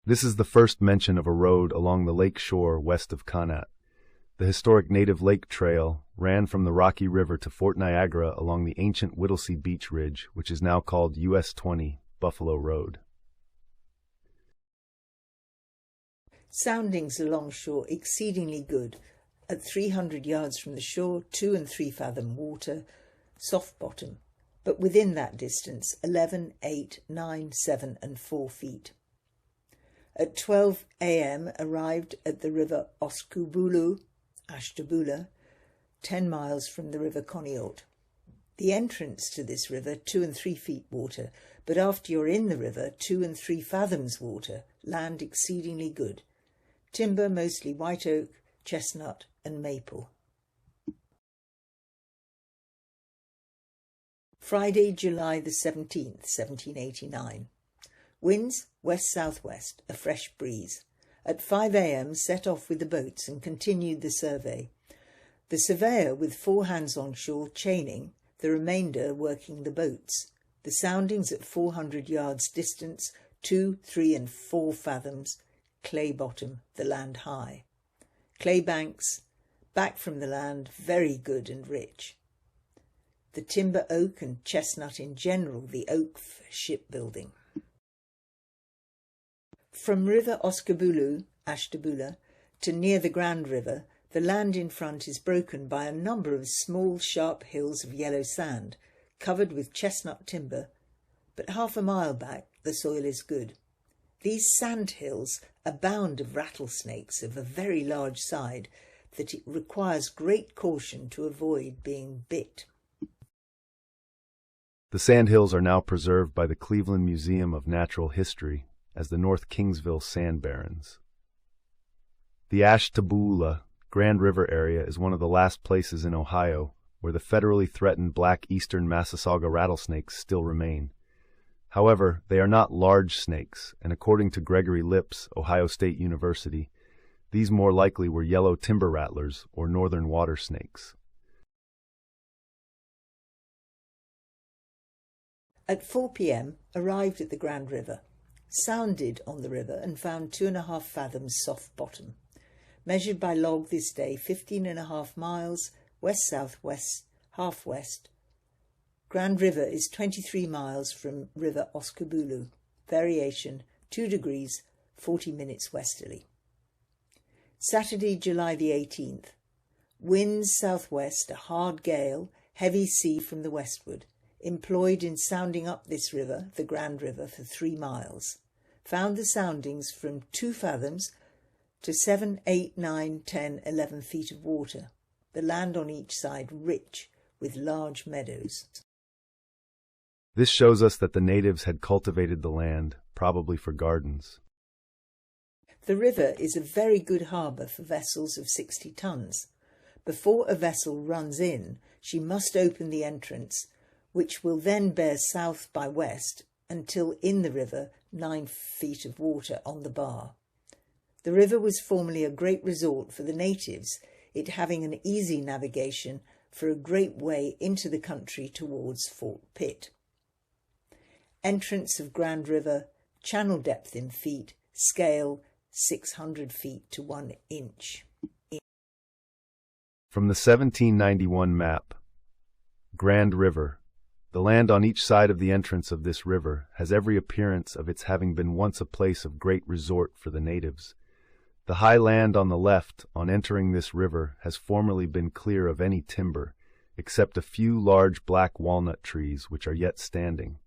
This is the first mention of a road along the lake shore west of Connaught. The historic Native Lake Trail ran from the Rocky River to Fort Niagara along the ancient Whittlesey Beach Ridge, which is now called US 20 Buffalo Road. Soundings along shore exceedingly good. At 300 yards from the shore, 2 and 3 fathom water, soft bottom. But within that distance, 11, 8, 9, 7 and 4 feet. At 12 a.m. arrived at the river Oscubolou, Ashtabula, 10 miles from the River Conneaut. The entrance to this river, 2 and 3 feet water, but after you're in the river, 2 and 3 fathoms water, land exceedingly good. Timber mostly white oak, chestnut and maple. Friday, July the 17th, 1789. Winds west-southwest, a fresh breeze. At 5 a.m. set off with the boats and continued the survey. The surveyor with 4 hands on shore chaining, the remainder working the boats. The soundings at 400 yards distance, 2, 3 and 4 fathoms, clay bottom, the land high. Clay banks, back from the land, very good and rich. The timber oak and chestnut in general, the oak for shipbuilding. From River Oskabulu, Ashtabula, to near the Grand River, the land in front is broken by a number of small, sharp hills of yellow sand, covered with chestnut timber, but half a mile back the soil is good. These sand hills abound of rattlesnakes of a very large size that it requires great caution to avoid being bit. The sandhills are now preserved by the Cleveland Museum of Natural History as the North Kingsville Sand Barrens. The Ashtabula Grand River area is one of the last places in Ohio where the federally threatened black eastern Massasauga rattlesnakes still remain. However, they are not large snakes, and according to Gregory Lips, Ohio State University, these more likely were yellow timber rattlers or northern water snakes. At 4 p.m. arrived at the Grand River, sounded on the river and found 2.5 fathoms soft bottom. Measured by log this day 15.5 miles, west-southwest, half west. Grand River is 23 miles from River Oskabulu. Variation 2 degrees, 40 minutes westerly. Saturday, July the 18th. Winds southwest, a hard gale, heavy sea from the westward. Employed in sounding up this river, the Grand River, for 3 miles. Found the soundings from 2 fathoms to 7, 8, 9, 10, 11 feet of water. The land on each side rich with large meadows. This shows us that the natives had cultivated the land, probably for gardens. The river is a very good harbour for vessels of 60 tons. Before a vessel runs in, she must open the entrance, which will then bear south by west until in the river 9 feet of water on the bar. The river was formerly a great resort for the natives, it having an easy navigation for a great way into the country towards Fort Pitt. Entrance of Grand River, channel depth in feet, scale 600 feet to 1 inch. From the 1791 map, Grand River. The land on each side of the entrance of this river has every appearance of its having been once a place of great resort for the natives. The high land on the left, on entering this river, has formerly been clear of any timber, except a few large black walnut trees which are yet standing.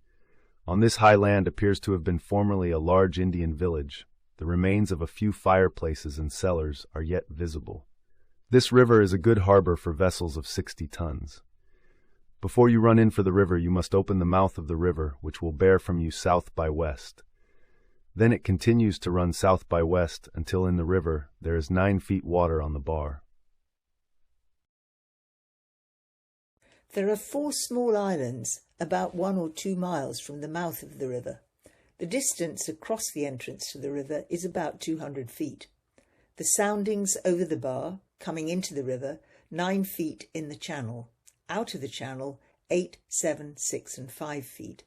On this high land appears to have been formerly a large Indian village. The remains of a few fireplaces and cellars are yet visible. This river is a good harbor for vessels of 60 tons. Before you run in for the river, you must open the mouth of the river, which will bear from you south by west. Then it continues to run south by west until in the river there is 9 feet water on the bar. There are 4 small islands about 1 or 2 miles from the mouth of the river. The distance across the entrance to the river is about 200 feet. The soundings over the bar, coming into the river, 9 feet in the channel. Out of the channel, 8, 7, 6 and 5 feet.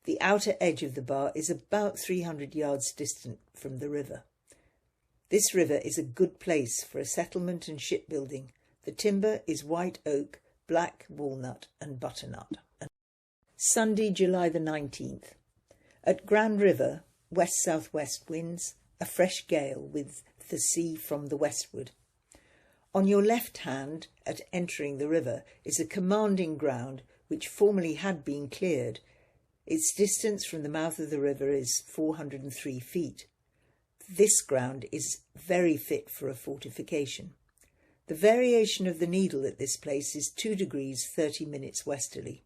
The outer edge of the bar is about 300 yards distant from the river. This river is a good place for a settlement and shipbuilding. The timber is white oak, black walnut and butternut. Sunday, July the 19th. At Grand River, west-southwest winds, a fresh gale with the sea from the westward. On your left hand, at entering the river, is a commanding ground which formerly had been cleared. Its distance from the mouth of the river is 403 feet. This ground is very fit for a fortification. The variation of the needle at this place is 2 degrees 30 minutes westerly.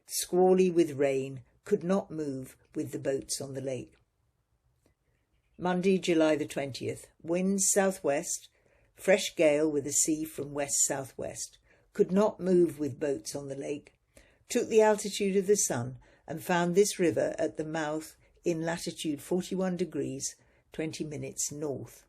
Squally with rain, could not move with the boats on the lake. Monday, July the 20th. Winds southwest, fresh gale with a sea from west-southwest. Could not move with boats on the lake. Took the altitude of the sun and found this river at the mouth in latitude 41 degrees 20 minutes north.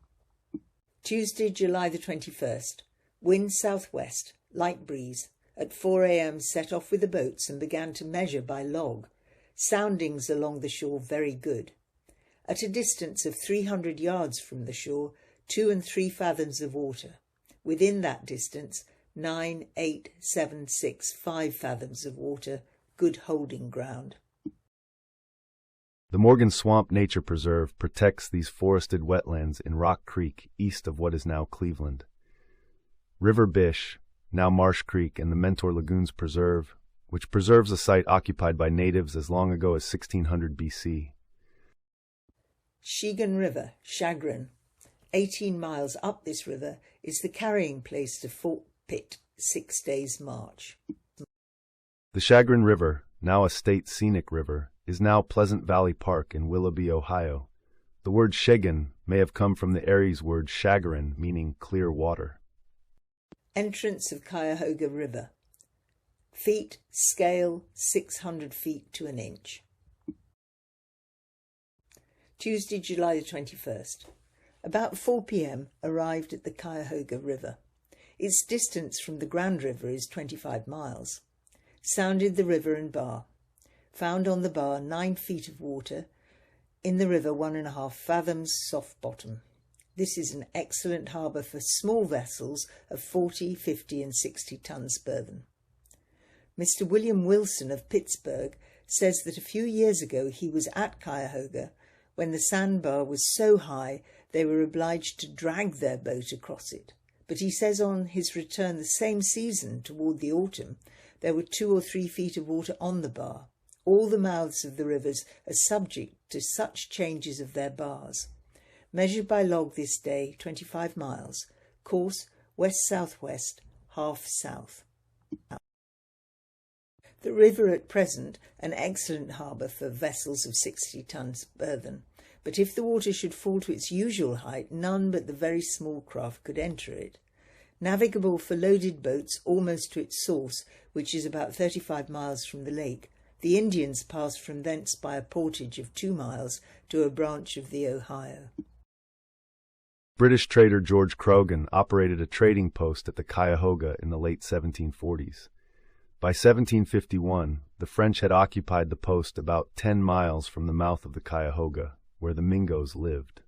Tuesday, July the 21st. Wind southwest, light breeze. At 4 a.m. set off with the boats and began to measure by log. Soundings along the shore very good. At a distance of 300 yards from the shore, 2 and 3 fathoms of water. Within that distance, 9, 8, 7, 6, 5 fathoms of water, good holding ground. The Morgan Swamp Nature Preserve protects these forested wetlands in Rock Creek, east of what is now Cleveland. River Bish, now Marsh Creek, and the Mentor Lagoons Preserve, which preserves a site occupied by natives as long ago as 1600 BC. Sheegan River, Chagrin. 18 miles up this river is the carrying place to Fort Pitt, 6 days' march. The Chagrin River, now a state scenic river, is now Pleasant Valley Park in Willoughby, Ohio. The word Shegan may have come from the Erie's word chagrin, meaning clear water. Entrance of Cuyahoga River. Feet, scale 600 feet to an inch. Tuesday, July the 21st. About 4 p.m. arrived at the Cuyahoga River. Its distance from the Grand River is 25 miles. Sounded the river and bar. Found on the bar 9 feet of water. In the river 1.5 fathoms soft bottom. This is an excellent harbour for small vessels of 40, 50 and 60 tons burthen. Mr. William Wilson of Pittsburgh says that a few years ago he was at Cuyahoga when the sandbar was so high they were obliged to drag their boat across it. But he says on his return the same season, toward the autumn, there were 2 or 3 feet of water on the bar. All the mouths of the rivers are subject to such changes of their bars. Measured by log this day, 25 miles. Course west-southwest, half south. The river at present an excellent harbour for vessels of 60 tons burthen, but if the water should fall to its usual height, none but the very small craft could enter it. Navigable for loaded boats almost to its source, which is about 35 miles from the lake. The Indians passed from thence by a portage of 2 miles to a branch of the Ohio. British trader George Croghan operated a trading post at the Cuyahoga in the late 1740s. By 1751, the French had occupied the post about 10 miles from the mouth of the Cuyahoga, where the Mingos lived.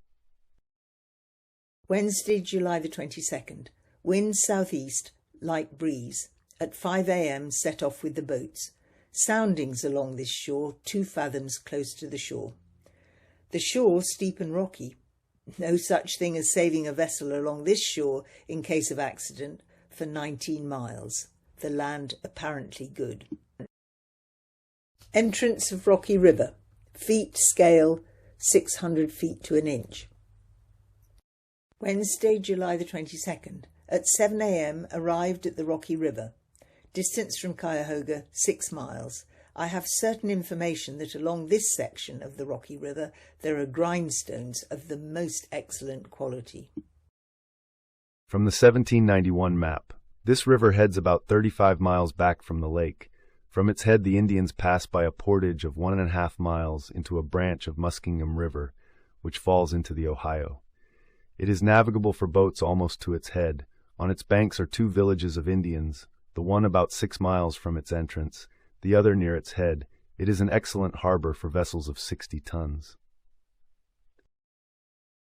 Wednesday, July the 22nd. Wind southeast, light breeze. At 5 a.m. set off with the boats. Soundings along this shore 2 fathoms close to the shore. The shore steep and rocky. No such thing as sailing a vessel along this shore in case of accident for 19 miles. The land apparently good. Entrance of Rocky River. Feet scale 600 feet to an inch. Wednesday, July the 22nd. At 7 a.m. arrived at the Rocky River. Distance from Cuyahoga 6 miles. I have certain information that along this section of the Rocky River there are grindstones of the most excellent quality. From the 1791 map, this river heads about 35 miles back from the lake. From its head the Indians pass by a portage of 1.5 miles into a branch of Muskingum River, which falls into the Ohio. It is navigable for boats almost to its head. On its banks are 2 villages of Indians, the one about 6 miles from its entrance, the other near its head. It is an excellent harbor for vessels of 60 tons.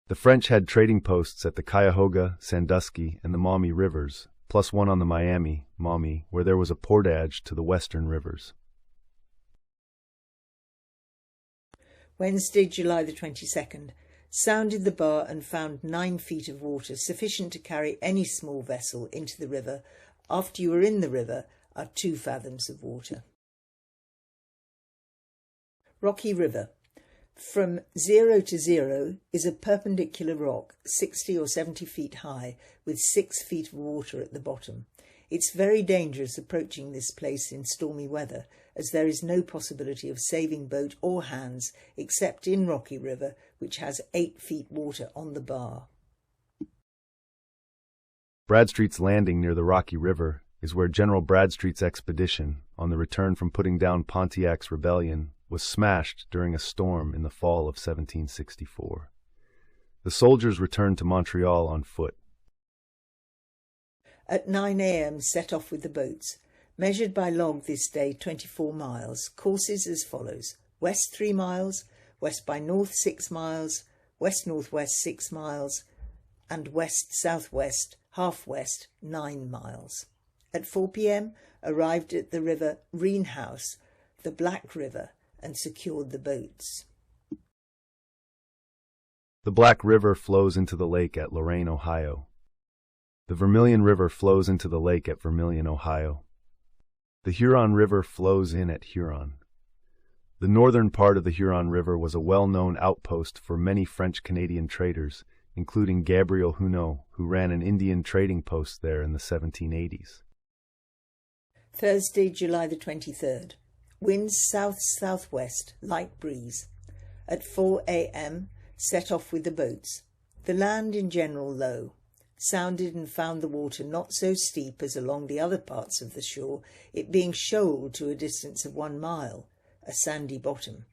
The French had trading posts at the Cuyahoga, Sandusky, and the Maumee rivers, plus one on the Miami, Maumee, where there was a portage to the western rivers. Wednesday, July the 22nd. Sounded the bar and found 9 feet of water, sufficient to carry any small vessel into the river. After you are in the river are 2 fathoms of water. Rocky River. From 0 to 0 is a perpendicular rock 60 or 70 feet high with 6 feet of water at the bottom. It's very dangerous approaching this place in stormy weather, as there is no possibility of saving boat or hands except in Rocky River, which has 8 feet water on the bar. Bradstreet's Landing near the Rocky River is where General Bradstreet's expedition, on the return from putting down Pontiac's rebellion, was smashed during a storm in the fall of 1764. The soldiers returned to Montreal on foot. At 9 a.m. set off with the boats. Measured by log this day 24 miles. Courses as follows: west 3 miles, west by north 6 miles, west-northwest 6 miles, and west-southwest, half-west 9 miles. At 4 p.m. arrived at the river Reenhouse, the Black River, and secured the boats. The Black River flows into the lake at Lorain, Ohio. The Vermilion River flows into the lake at Vermilion, Ohio. The Huron River flows in at Huron. The northern part of the Huron River was a well-known outpost for many French-Canadian traders, including Gabriel Huneau, who ran an Indian trading post there in the 1780s. Thursday, July the 23rd. Winds south-southwest, light breeze. At 4 a.m. set off with the boats. The land in general low. Sounded and found the water not so steep as along the other parts of the shore, it being shoaled to a distance of 1 mile, a sandy bottom.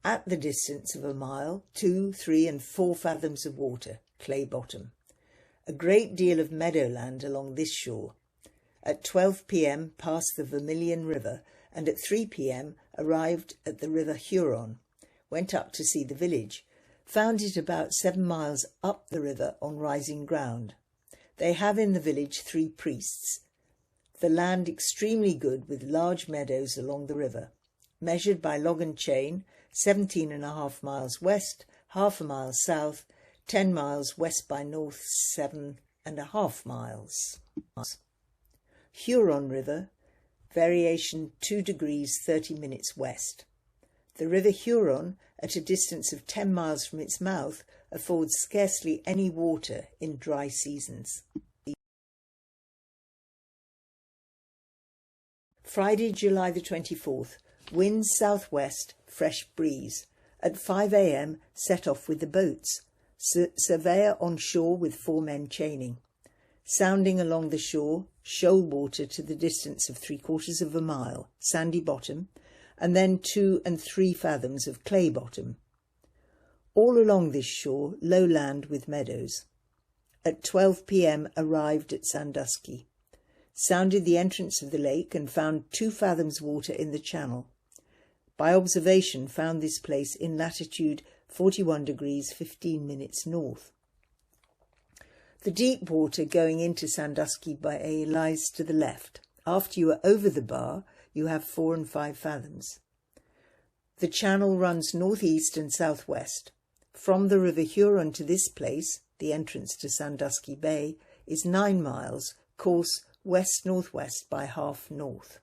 At the distance of a mile, 2, 3 and 4 fathoms of water, clay bottom. A great deal of meadowland along this shore. At 12 p.m. passed the Vermilion River, and at 3 p.m. arrived at the River Huron. Went up to see the village. Found it about 7 miles up the river on rising ground. They have in the village 3 priests. The land extremely good with large meadows along the river. Measured by log and chain, 17.5 miles west, half a mile south, 10 miles west by north, 7.5 miles. Huron River, variation 2 degrees 30 minutes west. The River Huron, at a distance of 10 miles from its mouth, affords scarcely any water in dry seasons. Friday, July the 24th. Winds southwest, fresh breeze. At 5 a.m. set off with the boats. Surveyor on shore with 4 men chaining. Sounding along the shore, shoal water to the distance of 3/4 of a mile, sandy bottom, and then 2 and 3 fathoms of clay bottom. All along this shore, low land with meadows. At 12 p.m. arrived at Sandusky. Sounded the entrance of the lake and found 2 fathoms water in the channel. By observation found this place in latitude 41 degrees 15 minutes north. The deep water going into Sandusky Bay lies to the left. After you are over the bar, you have 4 and 5 fathoms. The channel runs northeast and southwest. From the River Huron to this place, the entrance to Sandusky Bay, is 9 miles, course west-northwest by half north.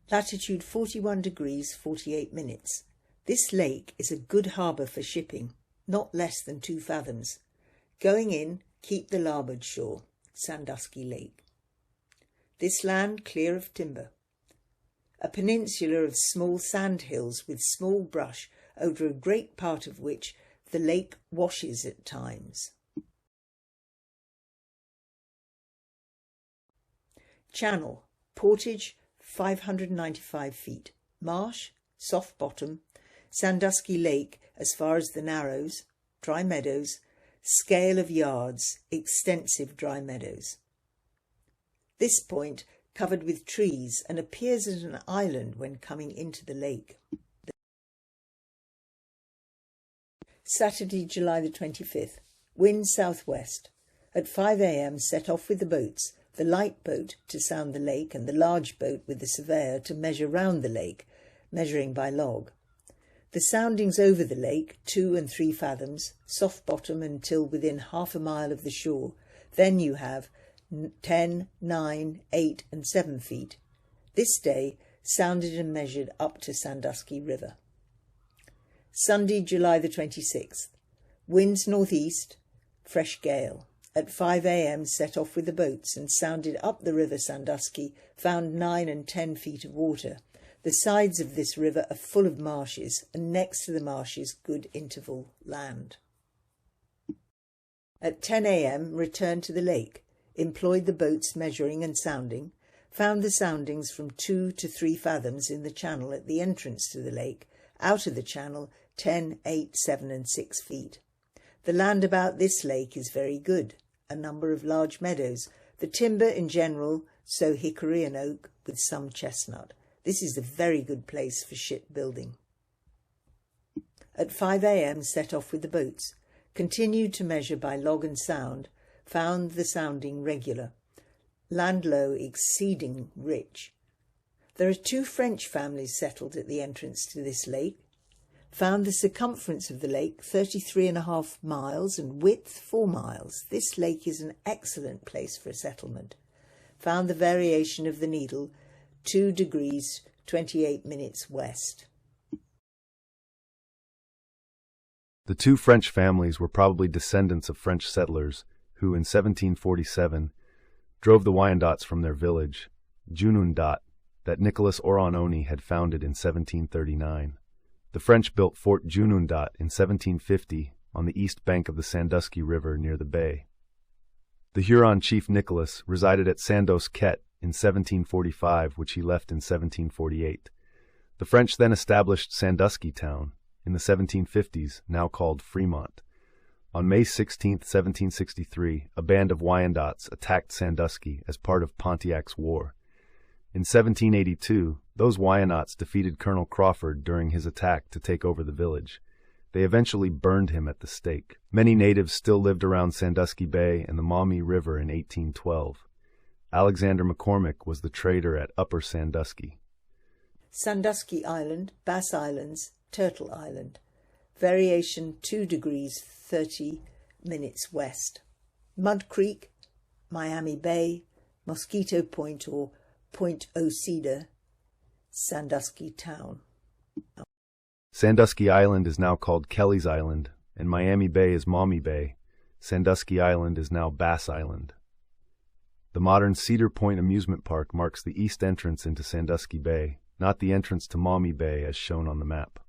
Latitude 41 degrees 48 minutes. This lake is a good harbour for shipping, not less than 2 fathoms. Going in, keep the larboard shore, Sandusky Lake. This land clear of timber. A peninsula of small sand hills with small brush, over a great part of which the lake washes at times. Channel, portage 595 feet, marsh, soft bottom, Sandusky Lake as far as the Narrows, dry meadows, scale of yards, extensive dry meadows. This point covered with trees and appears as an island when coming into the lake. Saturday, July the 25th. Wind southwest. At 5 a.m. set off with the boats, the light boat to sound the lake and the large boat with the surveyor to measure round the lake, measuring by log. The soundings over the lake, 2 and 3 fathoms, soft bottom until within half a mile of the shore. Then you have 10, 9, 8 and 7 feet. This day sounded and measured up to Sandusky River. Sunday, July the 26th. Winds northeast, fresh gale. At 5 a.m. set off with the boats and sounded up the river Sandusky, found 9 and 10 feet of water. The sides of this river are full of marshes, and next to the marshes good interval land. At 10 a.m. returned to the lake, employed the boats measuring and sounding, found the soundings from 2 to 3 fathoms in the channel at the entrance to the lake, out of the channel 10, 8, 7 and 6 feet. The land about this lake is very good, a number of large meadows, the timber in general, so hickory and oak with some chestnut. This is a very good place for ship building. At 5 a.m. set off with the boats, continued to measure by log and sound, found the sounding regular, land low exceeding rich. There are 2 French families settled at the entrance to this lake. Found the circumference of the lake 33.5 miles and width 4 miles. This lake is an excellent place for a settlement. Found the variation of the needle 2 degrees 28 minutes west. The 2 French families were probably descendants of French settlers who, in 1747, drove the Wyandots from their village, Junundat, that Nicholas Orononi had founded in 1739. The French built Fort Junundat in 1750 on the east bank of the Sandusky River near the bay. The Huron chief Nicholas resided at Sandos Ket in 1745, which he left in 1748. The French then established Sandusky Town in the 1750s, now called Fremont. On May 16, 1763, a band of Wyandots attacked Sandusky as part of Pontiac's War. In 1782, those Wyandots defeated Colonel Crawford during his attack to take over the village. They eventually burned him at the stake. Many natives still lived around Sandusky Bay and the Maumee River in 1812. Alexander McCormick was the trader at Upper Sandusky. Sandusky Island, Bass Islands, Turtle Island. Variation 2 degrees 30 minutes west. Mud Creek, Miami Bay, Mosquito Point or Point Ocida, Sandusky Town. Sandusky Island is now called Kelly's Island, and Miami Bay is Maumee Bay. Sandusky Island is now Bass Island. The modern Cedar Point amusement park marks the east entrance into Sandusky Bay, not the entrance to Maumee Bay as shown on the map.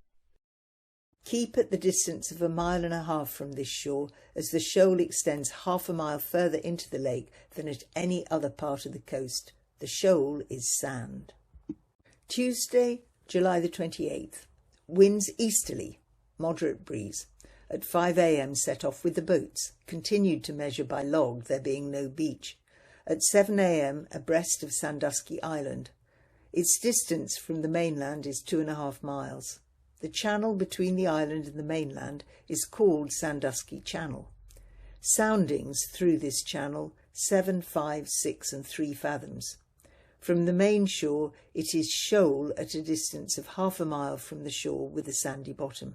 Keep at the distance of 1.5 miles from this shore, as the shoal extends 0.5 mile further into the lake than at any other part of the coast. The shoal is sand. Tuesday, July the 28th. Winds easterly, moderate breeze. At 5 a.m. set off with the boats, continued to measure by log, there being no beach. At 7 a.m. abreast of Sandusky Island. Its distance from the mainland is 2.5 miles. The channel between the island and the mainland is called Sandusky Channel. Soundings through this channel 7, 5, 6 and 3 fathoms. From the main shore it is shoal at a distance of 0.5 mile from the shore with a sandy bottom.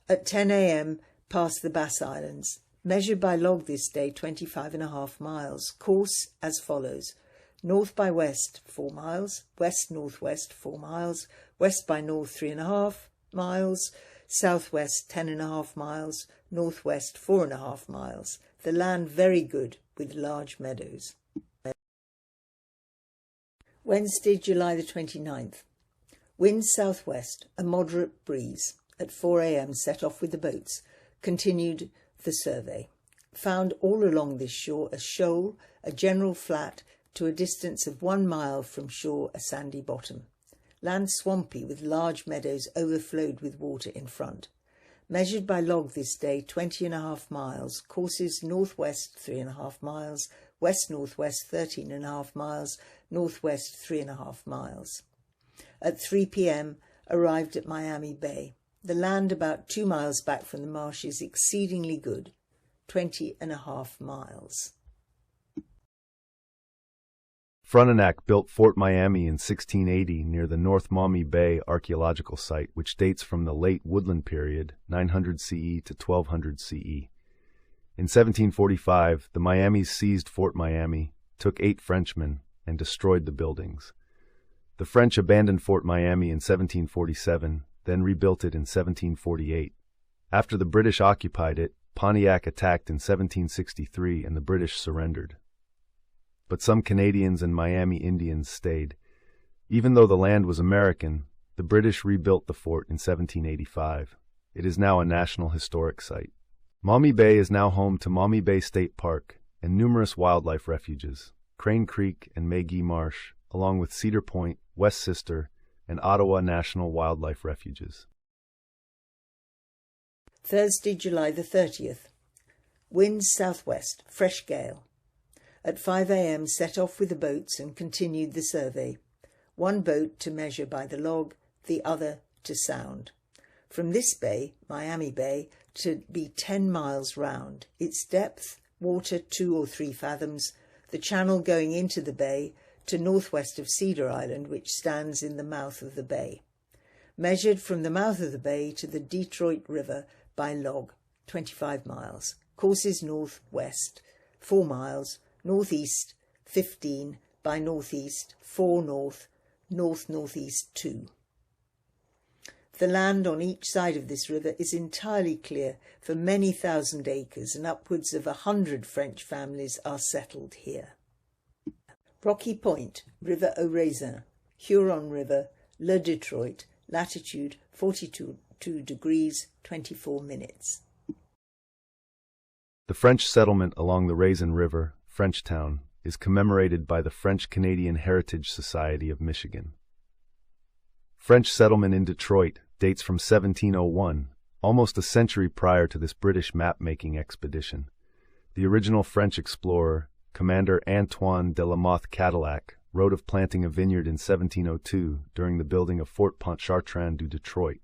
At 10 a.m. past the Bass Islands. Measured by log this day 25.5 miles. Course as follows. North by west 4 miles, west-northwest 4 miles, west by north 3.5 miles, southwest 10.5 miles, northwest 4.5 miles. The land very good with large meadows. Wednesday, July the 29th. Wind southwest, a moderate breeze. At 4 a.m. set off with the boats. Continued the survey. Found all along this shore a shoal, a general flat, to a distance of 1 mile from shore a sandy bottom. Land swampy with large meadows overflowed with water in front. Measured by log this day 20.5 miles. Courses northwest 3.5 miles, west-northwest 13.5 miles, northwest 3.5 miles. At 3 p.m. arrived at Miami Bay. The land about 2 miles back from the marshes exceedingly good, 20.5 miles. Frontenac built Fort Miami in 1680 near the North Maumee Bay archaeological site, which dates from the late Woodland period, 900 CE to 1200 CE. In 1745, the Miamis seized Fort Miami, took 8 Frenchmen, and destroyed the buildings. The French abandoned Fort Miami in 1747, then rebuilt it in 1748. After the British occupied it, Pontiac attacked in 1763 and the British surrendered. But some Canadians and Miami Indians stayed. Even though the land was American, the British rebuilt the fort in 1785. It is now a National Historic Site. Maumee Bay is now home to Maumee Bay State Park and numerous wildlife refuges, Crane Creek and Maygee Marsh, along with Cedar Point, West Sister, and Ottawa National Wildlife Refuges. Thursday, July the 30th. Winds southwest, fresh gale. At 5 a.m. set off with the boats and continued the survey. One boat to measure by the log, the other to sound. From this bay, Miami Bay, to be 10 miles round. Its depth, water 2 or 3 fathoms, the channel going into the bay to northwest of Cedar Island, which stands in the mouth of the bay. Measured from the mouth of the bay to the Detroit River by log, 25 miles. Courses northwest, 4 miles, northeast, 15, by northeast, 4 north, north-northeast 2. The land on each side of this river is entirely clear for many thousand acres, and upwards of 100 French families are settled here. Rocky Point, River au Raisin, Huron River, Le Detroit, latitude 42 degrees 24 minutes. The French settlement along the Raisin River, Frenchtown, is commemorated by the French-Canadian Heritage Society of Michigan. French settlement in Detroit dates from 1701, almost a century prior to this British map-making expedition. The original French explorer, Commander Antoine de la Mothe Cadillac, wrote of planting a vineyard in 1702 during the building of Fort Pontchartrain du Detroit.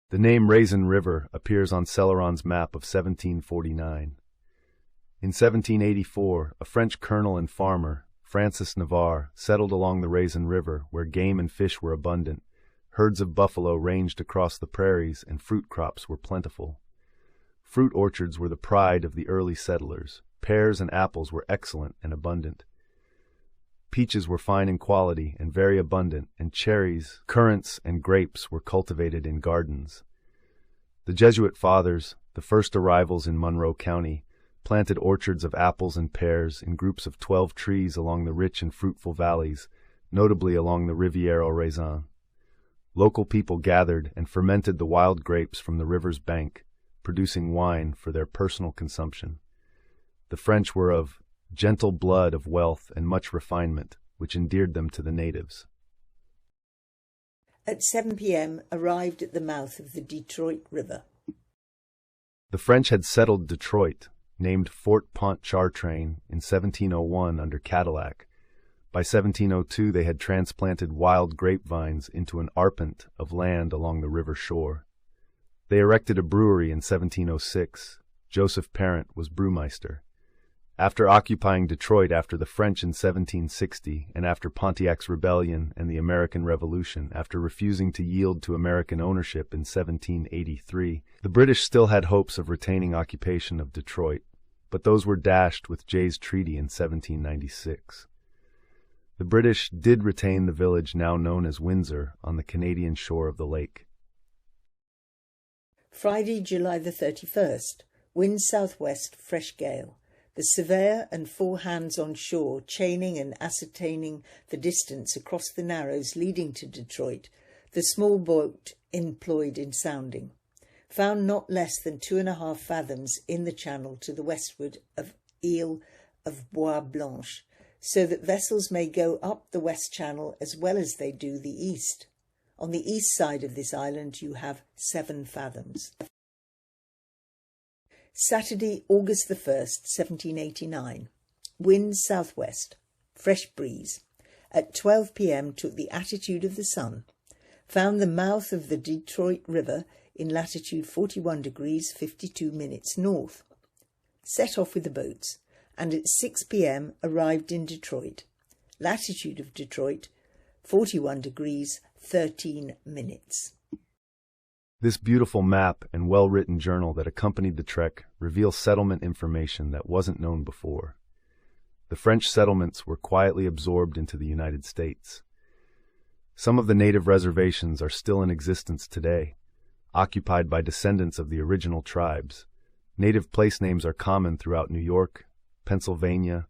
The name Raisin River appears on Celeron's map of 1749. In 1784, a French colonel and farmer, Francis Navarre, settled along the Raisin River, where game and fish were abundant. Herds of buffalo ranged across the prairies, and fruit crops were plentiful. Fruit orchards were the pride of the early settlers. Pears and apples were excellent and abundant. Peaches were fine in quality and very abundant, and cherries, currants, and grapes were cultivated in gardens. The Jesuit fathers, the first arrivals in Monroe County, planted orchards of apples and pears in groups of 12 trees along the rich and fruitful valleys, notably along the Rivière au Raisin. Local people gathered and fermented the wild grapes from the river's bank, producing wine for their personal consumption. The French were of gentle blood, of wealth and much refinement, which endeared them to the natives. At 7 p.m. arrived at the mouth of the Detroit River. The French had settled Detroit, named Fort Pontchartrain, in 1701 under Cadillac. By 1702 they had transplanted wild grapevines into an arpent of land along the river shore. They erected a brewery in 1706. Joseph Parent was brewmeister. After occupying Detroit after the French in 1760, and after Pontiac's Rebellion and the American Revolution, after refusing to yield to American ownership in 1783, the British still had hopes of retaining occupation of Detroit, but those were dashed with Jay's Treaty in 1796. The British did retain the village now known as Windsor on the Canadian shore of the lake. Friday, July the 31st. Wind southwest, fresh gale. The surveyor and 4 hands on shore, chaining and ascertaining the distance across the narrows leading to Detroit, the small boat employed in sounding, found not less than 2.5 fathoms in the channel to the westward of Ile of Bois Blanche, so that vessels may go up the west channel as well as they do the east. On the east side of this island you have 7 fathoms. Saturday, August the 1st, 1789. Wind southwest. Fresh breeze. At 12 p.m. took the attitude of the sun. Found the mouth of the Detroit River in latitude 41 degrees 52 minutes north. Set off with the boats, and at 6 p.m. arrived in Detroit. Latitude of Detroit 41 degrees 13 minutes. This beautiful map and well-written journal that accompanied the trek reveals settlement information that wasn't known before. the French settlements were quietly absorbed into the United States. Some of the native reservations are still in existence today, occupied by descendants of the original tribes. Native place names are common throughout New York, Pennsylvania,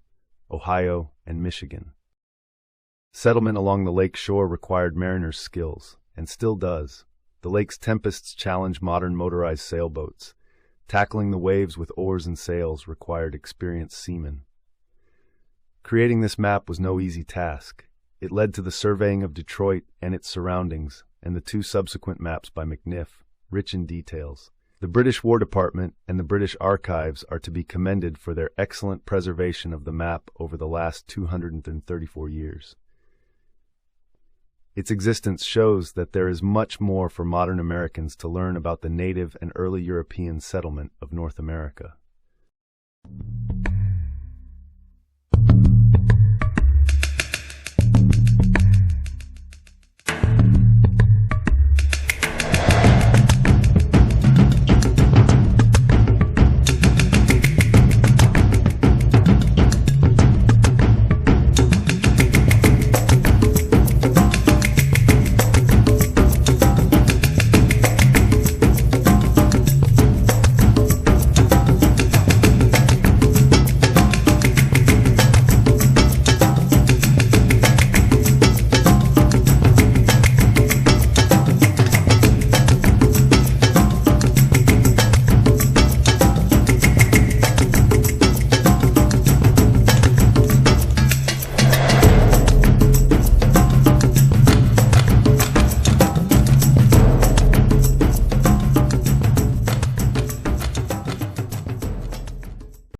Ohio, and Michigan. Settlement along the lake shore required mariners' skills, and still does. The lake's tempests challenge modern motorized sailboats. Tackling the waves with oars and sails required experienced seamen. Creating this map was no easy task. It led to the surveying of Detroit and its surroundings, and the 2 subsequent maps by McNiff, rich in details. The British War Department and the British Archives are to be commended for their excellent preservation of the map over the last 234 years. Its existence shows that there is much more for modern Americans to learn about the native and early European settlement of North America.